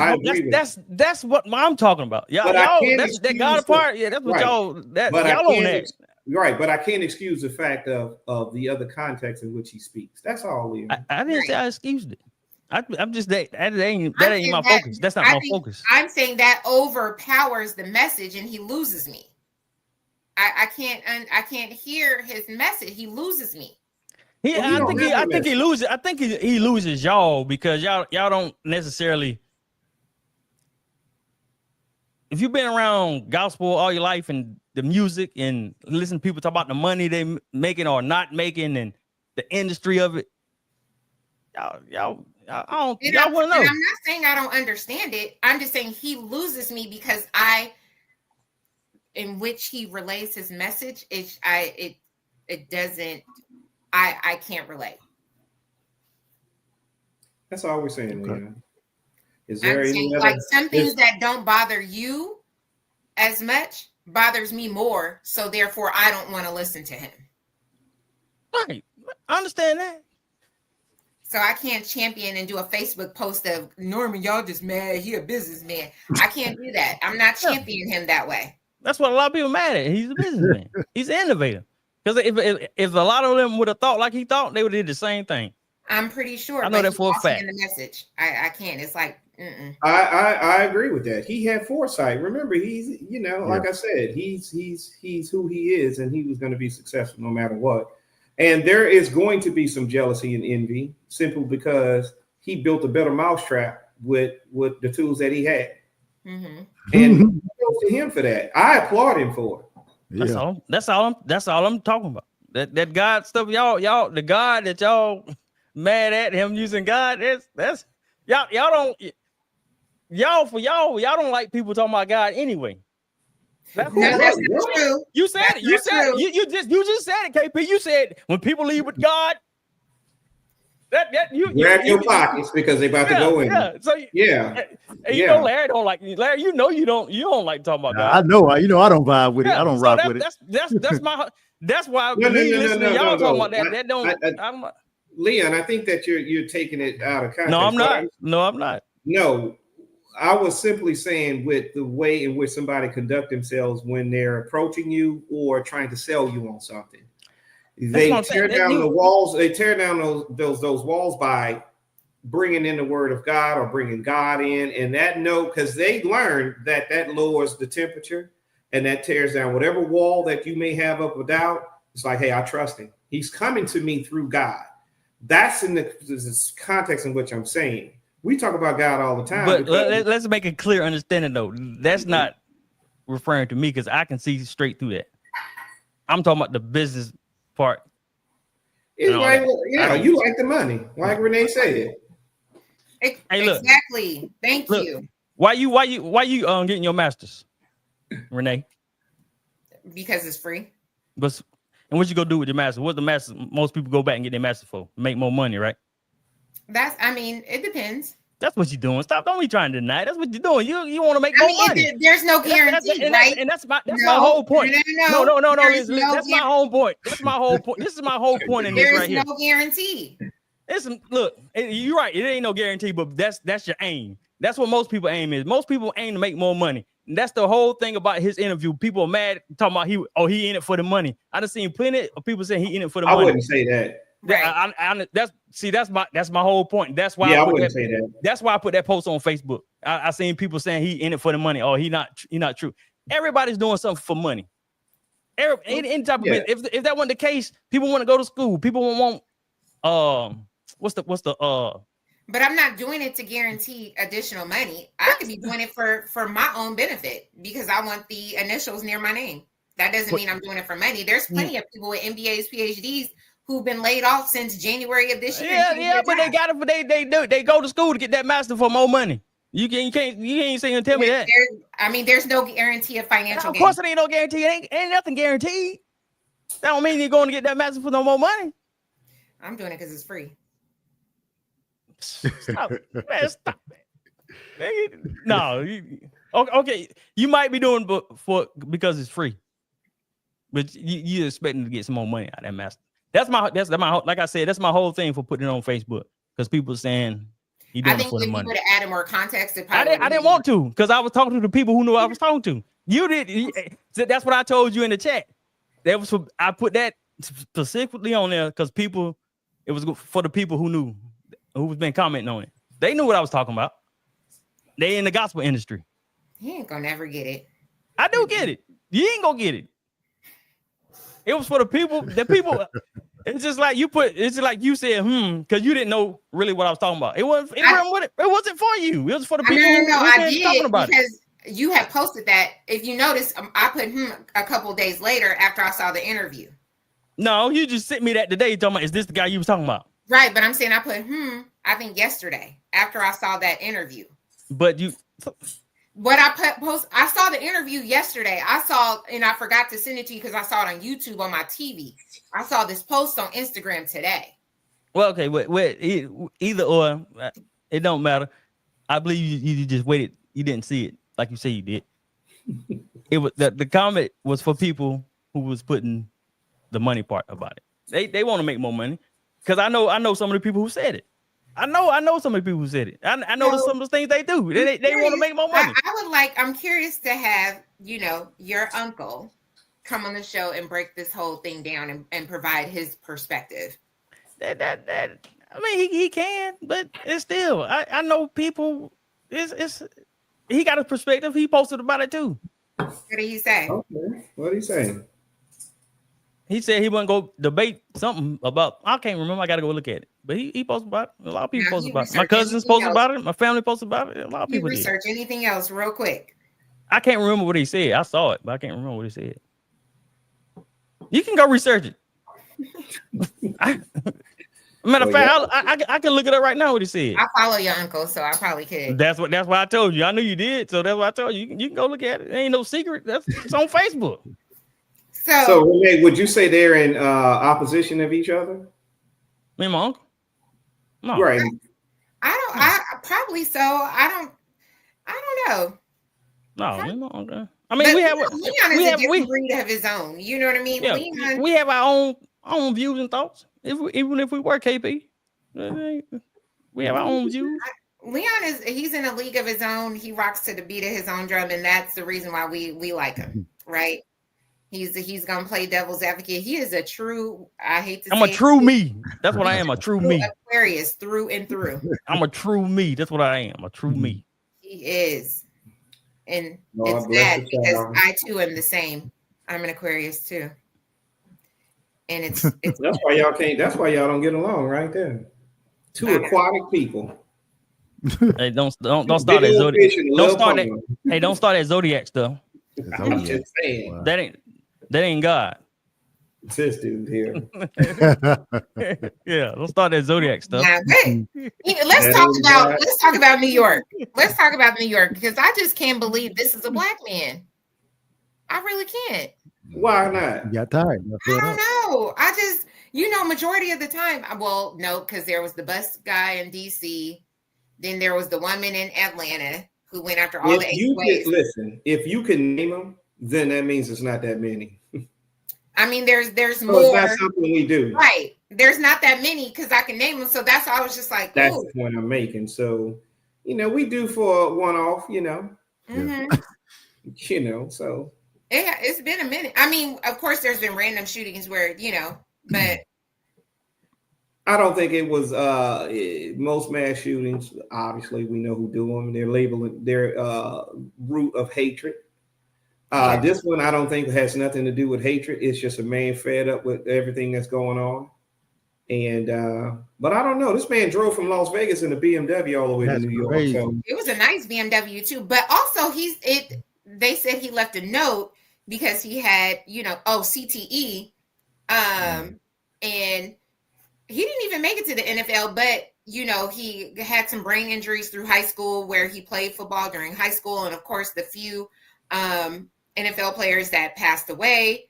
what I'm talking about. Y'all that's that God part. Yeah, that's what right. y'all on that. Right, but I can't excuse the fact of the other context in which he speaks. That's all. I didn't say I excused it. I'm just that ain't my focus. That's not my focus. I'm saying that overpowers the message and he loses me. I can't hear his message. He loses me. I think he loses. I think he loses y'all because y'all don't necessarily. If you've been around gospel all your life and the music and listen to people talk about the money they making or not making and the industry of it, y'all want to know. I'm not saying I don't understand it. I'm just saying he loses me because in which he relays his message, it doesn't. I can't relate. That's all we're saying. Okay. Is there any other, some things that don't bother you as much bothers me more, so therefore I don't want to listen to him. Right, I understand that. So I can't champion and do a Facebook post of Norman, y'all just mad. He a businessman. I can't do that. I'm not championing him that way. That's what a lot of people mad at. He's a businessman. He's an innovator. Because if a lot of them would have thought like he thought, they would have did the same thing. I'm pretty sure. I know that for a fact. In the message, I can't. It's like, I agree with that. He had foresight. Remember, he's like I said, he's who he is, and he was going to be successful no matter what. And there is going to be some jealousy and envy simply because he built a better mousetrap with the tools that he had. Mm-hmm. And kudos to him for that. I applaud him for it. Yeah. That's all I'm talking about. That God stuff, y'all, the God that y'all mad at him using God. That's y'all don't like people talking about God anyway. That's not true. You said it. You just said it, KP. You said when people leave with God, you grab your pockets because they about to go in. Yeah. So you know Larry don't like Larry. You don't like talking about God. I know. I don't vibe with it. I don't rock with it. That's why listening to y'all talking about that. That don't. Leon, I think that you're taking it out of context. No, I'm not. No, I was simply saying with the way in which somebody conduct themselves when they're approaching you or trying to sell you on something. They tear down the walls. They tear down those walls by bringing in the word of God or bringing God in, and that because they learned that lowers the temperature and that tears down whatever wall that you may have up or down. It's like, hey, I trust him. He's coming to me through God. That's in this context in which I'm saying. We talk about God all the time. But let's make a clear understanding, though. That's not referring to me because I can see straight through that. I'm talking about the business part It's like, yeah, you like the money, like Renee said. Hey, look. Exactly. Thank you. Why you getting your master's, Renee? Because it's free. And what you go do with your master? What the master? Most people go back and get their master for make more money, right? It depends. That's what you're doing. Stop! Don't be trying to deny. That's what you're doing. You want to make more money. There's no guarantee, right? That's my whole point. No. That's my whole point. That's my whole point. This is my whole point in this right here. There's no guarantee. Look, you're right. It ain't no guarantee, but that's your aim. That's what most people aim is. Most people aim to make more money. And that's the whole thing about his interview. People are mad talking about he in it for the money. I done seen plenty of people saying he in it for the money. I wouldn't say that. Right. That's my whole point. That's why I wouldn't say that. That's why I put that post on Facebook. I seen people saying he in it for the money. Oh, he not true. Everybody's doing something for money. Any type of business. If that wasn't the case, people want to go to school. People want what's the But I'm not doing it to guarantee additional money. I could be doing it for my own benefit because I want the initials near my name. That doesn't mean I'm doing it for money. There's plenty of people with MBAs, PhDs who've been laid off since January of this year. Yeah, but they got it. They go to school to get that master for more money. You ain't saying tell me that. There's no guarantee of financial. Of course, it ain't no guarantee. Ain't nothing guaranteed. That don't mean you're going to get that master for no more money. I'm doing it because it's free. Stop it. Man, stop it. No, okay. You might be doing because it's free, but you're expecting to get some more money out of that master. That's my like I said, that's my whole thing for putting it on Facebook because people saying he doing it for the money. I think if you would have added more context, I didn't want to because I was talking to the people who knew I was talking to. You did. That's what I told you in the chat. I put that specifically on there because it was for the people who knew. Who's been commenting on it? They knew what I was talking about. They in the gospel industry. He ain't gonna never get it. I do get it. You ain't gonna get it. It was for the people. It's just like you said, because you didn't know really what I was talking about. It wasn't for you. It was for the people who been talking about it. Because you had posted that. If you notice, I put a couple days later after I saw the interview. No, you just sent me that today talking about, is this the guy you was talking about? Right, but I'm saying I put I think yesterday after I saw that interview. But I saw the interview yesterday. And I forgot to send it to you because I saw it on YouTube on my TV. I saw this post on Instagram today. Well, okay, either or, it don't matter. I believe you just waited. You didn't see it like you say you did. It was the comment was for people who was putting the money part about it. They want to make more money. Because I know some of the people who said it. I know some of the people who said it. I know some of the things they do. They want to make more money. I'm curious to have, your uncle come on the show and break this whole thing down and provide his perspective. He can, but it's still, I know people, he got a perspective. He posted about it too. What did he say? Okay. What did he say? He said he wouldn't go debate something about, I can't remember. I got to go look at it. But he posted about it. A lot of people posted about it. My cousins posted about it. My family posted about it. A lot of people did. Research anything else real quick. I can't remember what he said. I saw it, but I can't remember what he said. You can go research it. Matter of fact, I can look it up right now what he said. I follow your uncle, so I probably could. That's why I told you. I knew you did, so that's why I told you. You can go look at it. It ain't no secret. It's on Facebook. So Renee, would you say they're in opposition of each other? Me and my uncle? No. Right. I probably so. I don't know. No, okay. I mean, we have a different breed of his own. You know what I mean? Yeah, Leon, we have our own views and thoughts. Even if we were KP, we have our own views. Leon he's in a league of his own. He rocks to the beat of his own drum, and that's the reason why we like him, right? He's gonna play devil's advocate. He is a true. I hate to. I'm a true me. That's what I am. A true me. Aquarius through and through. I'm a true me. That's what I am. A true me. He is, and it's bad because I too am the same. I'm an Aquarius too, and it's that's why y'all can't. That's why y'all don't get along, right there. Two aquatic people. Hey, don't start that zodiac. Don't start that. Hey, don't start that zodiac stuff. I'm just saying. That ain't God. This dude here. Yeah, don't start that Zodiac stuff. Yeah, let's talk about New York. Let's talk about New York because I just can't believe this is a black man. I really can't. Why not? You got tired. I don't know. I just, majority of the time, well, no, because there was the bus guy in DC, then there was the woman in Atlanta who went after all the HOAs. Listen, if you can name them, then that means it's not that many. I mean, there's so more. It's not something we do. Right. There's not that many because I can name them. So that's why I was just like, that's the point I'm making. So, we do for one-off, Mm-hmm. So. Yeah, it's been a minute. I mean, of course, there's been random shootings where, but. I don't think it was most mass shootings. Obviously, we know who do them. They're labeling their root of hatred. This one, I don't think has nothing to do with hatred. It's just a man fed up with everything that's going on. And but I don't know. This man drove from Las Vegas in a BMW all the way to New York. So. It was a nice BMW too. But also they said he left a note because he had, CTE. And he didn't even make it to the NFL, but he had some brain injuries through high school where he played football during high school. And of course the few NFL players that passed away.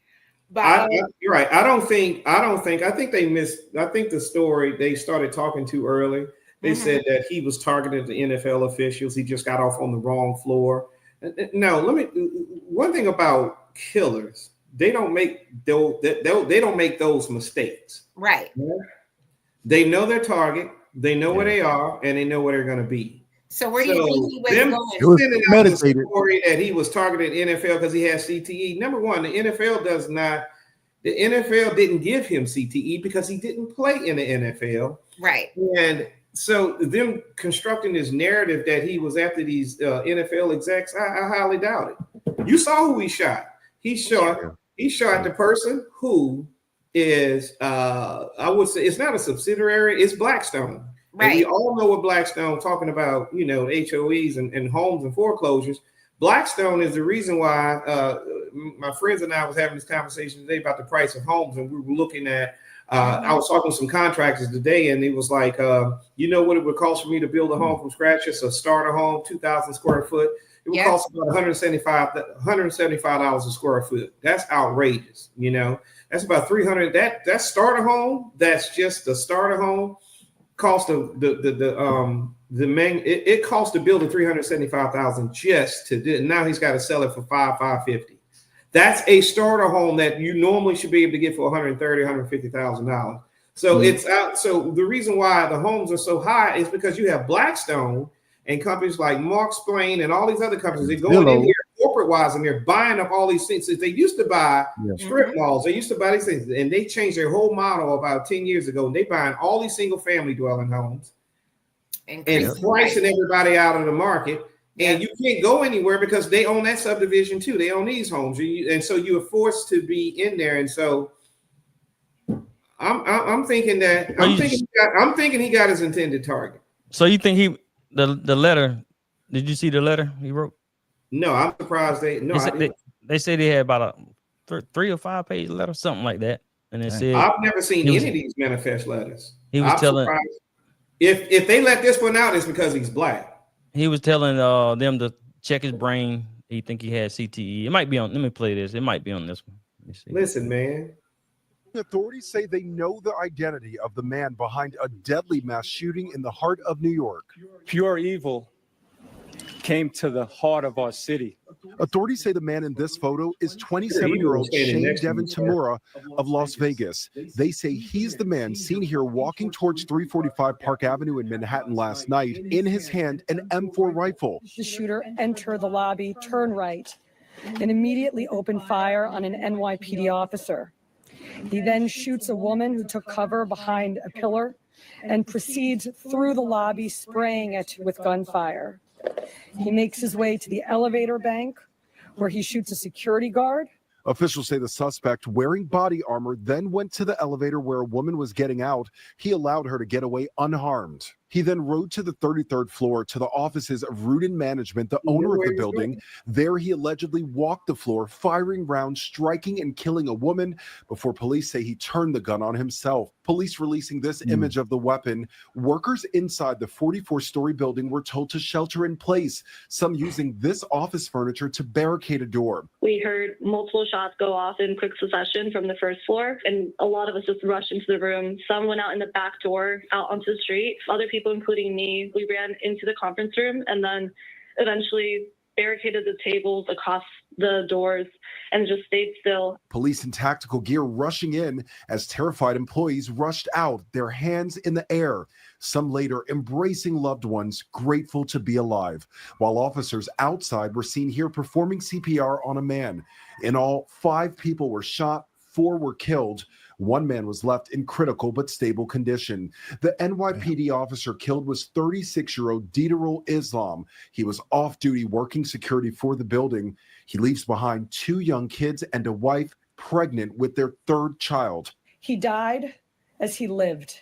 But you're right. I think they missed. I think the story they started talking too early. They said that he was targeted the NFL officials. He just got off on the wrong floor. No, one thing about killers, they don't make those mistakes. Right. They know their target, they know where they are, and they know where they're going to be. So where do you think he was going? Sending out the story that he was targeted NFL because he has CTE. Number one, the NFL didn't give him CTE because he didn't play in the NFL. Right. And so them constructing this narrative that he was after these NFL execs, I highly doubt it. You saw who he shot. He shot the person who is I would say it's not a subsidiary, it's Blackstone. Right. And we all know what Blackstone talking about, HOAs and homes and foreclosures. Blackstone is the reason why my friends and I was having this conversation today about the price of homes, and we were looking at I was talking to some contractors today, and it was like, what it would cost for me to build a home from scratch, just a starter home, 2,000 square foot. It would cost about $175 a square foot. That's outrageous. That's about $300. That starter home. That's just the starter home. Cost of it cost to build a $375,000 just to do. Now he's got to sell it for $550. That's a starter home that you normally should be able to get for $150,000. So it's out. So the reason why the homes are so high is because you have Blackstone and companies like Mark Splain and all these other companies. They're going in here corporate wise and they're buying up all these things. They used to buy strip malls. They used to buy these things, and they changed their whole model about 10 years ago. And they buying all these single family dwelling homes and pricing everybody out of the market. And you can't go anywhere because they own that subdivision too. They own these homes, and so you are forced to be in there. And so I'm thinking he got his intended target. So you think the letter? Did you see the letter he wrote? No, I'm surprised they say they had about a 3 or 5 page letter, something like that, and it said I've never seen any of these manifest letters. He was telling if they let this one out, it's because he's black. He was telling them to check his brain. He think he had CTE. It might be on. Let me play this. It might be on this one. Let me see. Listen, man. Authorities say they know the identity of the man behind a deadly mass shooting in the heart of New York. Pure evil came to the heart of our city. Authorities say the man in this photo is 27-year-old Shane Devin Tamura of Las Vegas. They say he's the man seen here walking towards 345 Park Avenue in Manhattan last night, in his hand an M4 rifle. The shooter entered the lobby, turned right, and immediately opened fire on an NYPD officer. He then shoots a woman who took cover behind a pillar and proceeds through the lobby, spraying it with gunfire. He makes his way to the elevator bank, where he shoots a security guard. Officials say the suspect, wearing body armor, then went to the elevator where a woman was getting out. He allowed her to get away unharmed. He then rode to the 33rd floor to the offices of Rudin Management, the owner of the building. There, he allegedly walked the floor, firing rounds, striking and killing a woman before police say he turned the gun on himself. Police releasing this image of the weapon. Workers inside the 44-story building were told to shelter in place, some using this office furniture to barricade a door. We heard multiple shots go off in quick succession from the first floor, and a lot of us just rushed into the room. Some went out in the back door, out onto the street. Other people, including me, we ran into the conference room and then eventually barricaded the tables across the doors and just stayed still. Police in tactical gear rushing in as terrified employees rushed out, their hands in the air. Some later embracing loved ones, grateful to be alive, while officers outside were seen here performing CPR on a man. In all, 5 people were shot, 4 were killed. 1 man was left in critical but stable condition. The NYPD officer killed was 36-year-old Dieterul Islam. He was off-duty working security for the building. He leaves behind 2 young kids and a wife pregnant with their 3rd child. He died as he lived,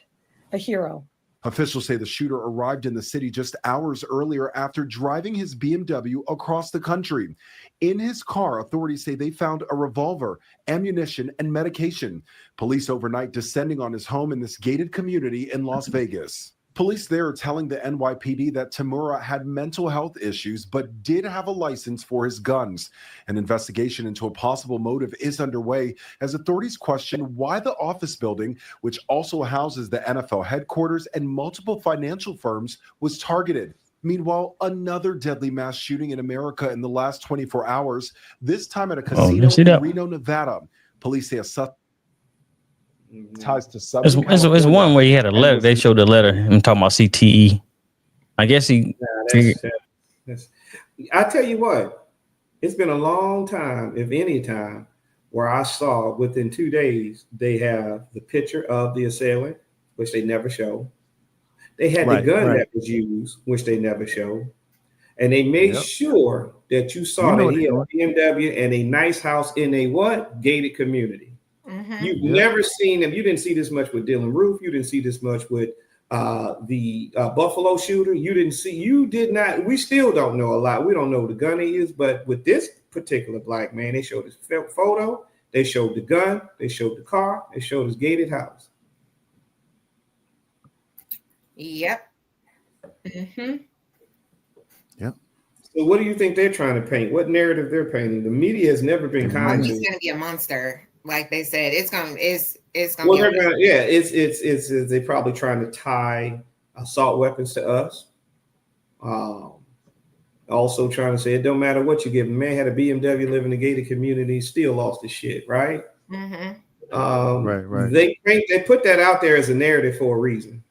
a hero. Officials say the shooter arrived in the city just hours earlier after driving his BMW across the country. In his car, authorities say they found a revolver, ammunition, and medication. Police overnight descending on his home in this gated community in Las Vegas. Police there are telling the NYPD that Tamura had mental health issues but did have a license for his guns. An investigation into a possible motive is underway as authorities question why the office building, which also houses the NFL headquarters and multiple financial firms, was targeted. Meanwhile, another deadly mass shooting in America in the last 24 hours, this time at a casino in Reno, Nevada. Police say a suspect ties to Southern California. It's one where he had a letter. They showed the letter. I'm talking about CTE. I guess he. I tell you what, it's been a long time, if any time, where I saw within 2 days they have the picture of the assailant, which they never show. They had the gun that was used, which they never show. And they made sure that you saw that he had a BMW and a nice house in a what? Gated community. You've never seen them. You didn't see this much with Dylan Roof. You didn't see this much with the Buffalo shooter. You did not. We still don't know a lot. We don't know the gun he is. But with this particular black man, they showed his photo. They showed the gun. They showed the car. They showed his gated house. Yep. Yep. So what do you think they're trying to paint? What narrative they're painting? The media has never been kind to. He's going to be a monster. Like they said, it's gonna. Well, they're gonna, it's they're probably trying to tie assault weapons to us. Also trying to say it don't matter what you give. A man had a BMW, living in a gated community, still lost his shit, right? Right. They put that out there as a narrative for a reason.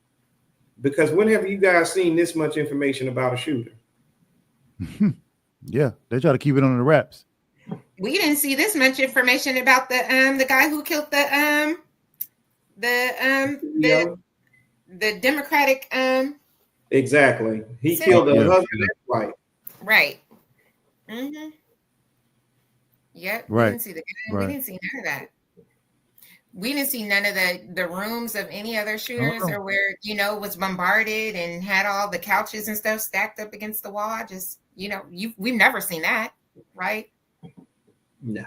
Because when have you guys seen this much information about a shooter? Yeah, they try to keep it on the wraps. We didn't see this much information about the guy who killed the Democratic Exactly. He killed the husband and wife. Right. Yep. Right. We didn't see we didn't see none of that. We didn't see none of the rooms of any other shooters or where, was bombarded and had all the couches and stuff stacked up against the wall. Just, we've never seen that, right? No.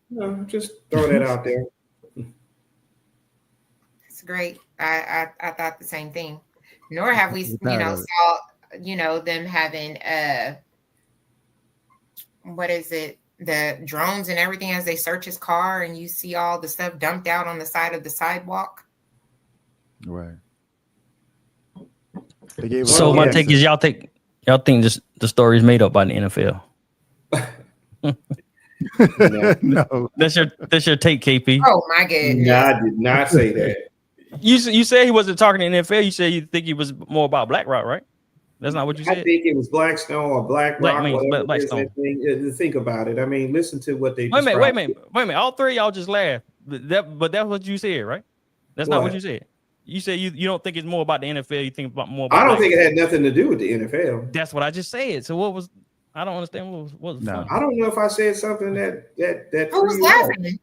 No, just throw that out there. It's great. I thought the same thing. Nor have we, saw, them having what is it? The drones and everything as they search his car, and you see all the stuff dumped out on the side of the sidewalk. Right. So my take is y'all think the story is made up by the NFL. No. That's your take, KP. Oh my goodness. No, I did not say that. You said he wasn't talking to the NFL. You said you think he was more about Black Rock, right? That's not what you said. I think it was Blackstone or Black Rock. Blackstone. Think about it. I mean, listen to what they. Wait a minute. All three of y'all just laughed. But that's what you said, right? That's not what you said. You said you don't think it's more about the NFL. You think about more. About I don't think it had nothing to do with the NFL. That's what I just said. So what was? I don't understand what was. No, I don't know if I said something that. Who was laughing?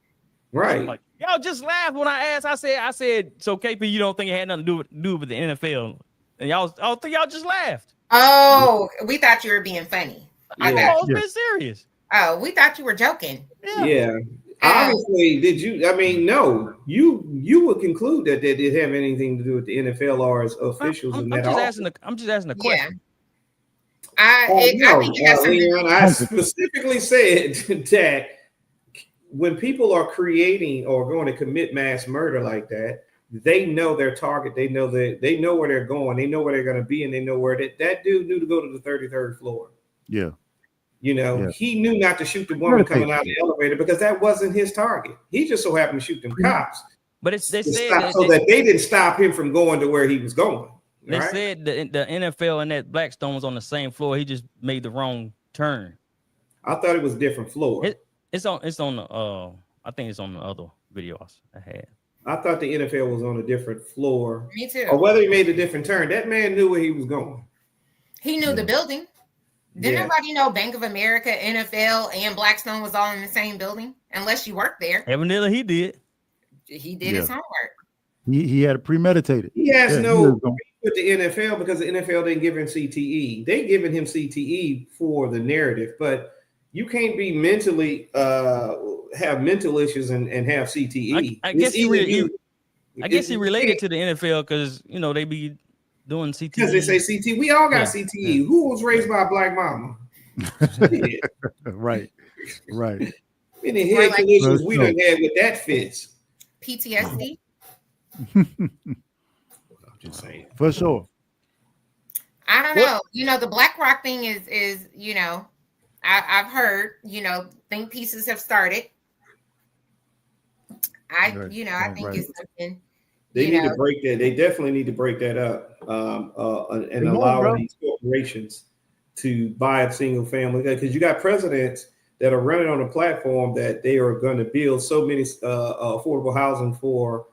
Right. Y'all just laughed when I asked. I said, so KP, you don't think it had nothing to do with the NFL? And y'all think y'all just laughed. Oh, we thought you were being funny. I was being serious. Oh, we thought you were joking. Yeah. Obviously, did you? I mean, no. You would conclude that they didn't have anything to do with the NFL or as officials. I'm just asking a question. I think it has something. Leon, I specifically said that when people are creating or going to commit mass murder like that, they know their target. They know they know where they're going. They know where they're going to be, and they know where that dude knew to go to the 33rd floor. Yeah. You know, he knew not to shoot the woman coming out of the elevator because that wasn't his target. He just so happened to shoot them cops. But they said that they didn't stop him from going to where he was going. They said the NFL and that Blackstone was on the same floor. He just made the wrong turn. I thought it was a different floor. It's on the I think it's on the other videos I had. I thought the NFL was on a different floor. Me too. Or whether he made a different turn. That man knew where he was going. He knew the building. Didn't nobody know Bank of America, NFL, and Blackstone was all in the same building? Unless you worked there. Evidently he did. He did his homework. He had it premeditated. He has no beef with the NFL because the NFL didn't give him CTE. They given him CTE for the narrative, but you can't be mentally have mental issues and have CTE. I guess he related to the NFL because they be doing CTE. Because they say CTE. We all got CTE. Who was raised by a black mama? Right. Any head collisions we done had with that fits. PTSD. I'm just saying. For sure. I don't know. The BlackRock thing is I've heard, think pieces have started. I think it's something. They need to break that. They definitely need to break that up and allow these corporations to buy a single family. Because you got presidents that are running on a platform that they are going to build so many affordable housing for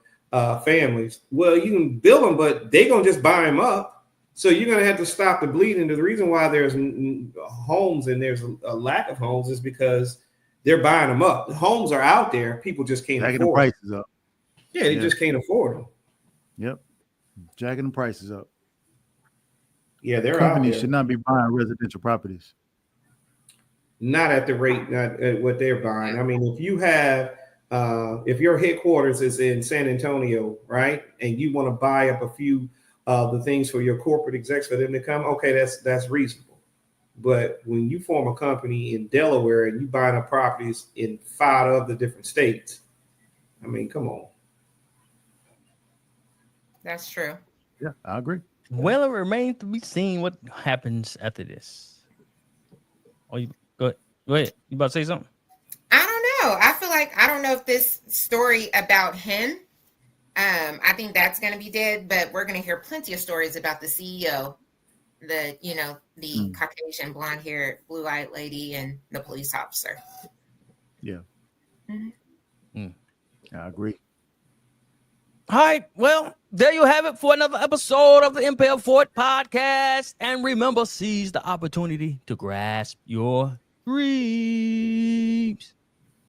families. Well, you can build them, but they're going to just buy them up. So you're going to have to stop the bleeding. The reason why there's homes and there's a lack of homes is because they're buying them up. The homes are out there. People just can't afford the prices up. Yeah, they just can't afford them. Yep. Jacking the prices up. Yeah, they're companies out there. Should not be buying residential properties. Not at the rate, not at what they're buying. I mean, if you have, if your headquarters is in San Antonio, right, and you want to buy up a few of the things for your corporate execs for them to come, okay, that's reasonable. But when you form a company in Delaware and you buying up properties in 5 of the different states, I mean, come on. That's true. Yeah, I agree. Well, it remains to be seen what happens after this. Oh, go ahead. You about to say something? I don't know. I feel like I don't know if this story about him. I think that's going to be dead, but we're going to hear plenty of stories about the CEO, the Caucasian blonde-haired, blue-eyed lady, and the police officer. Yeah. Mm-hmm. I agree. All right. Well, there you have it for another episode of the Impel Fort podcast. And remember, seize the opportunity to grasp your dreams.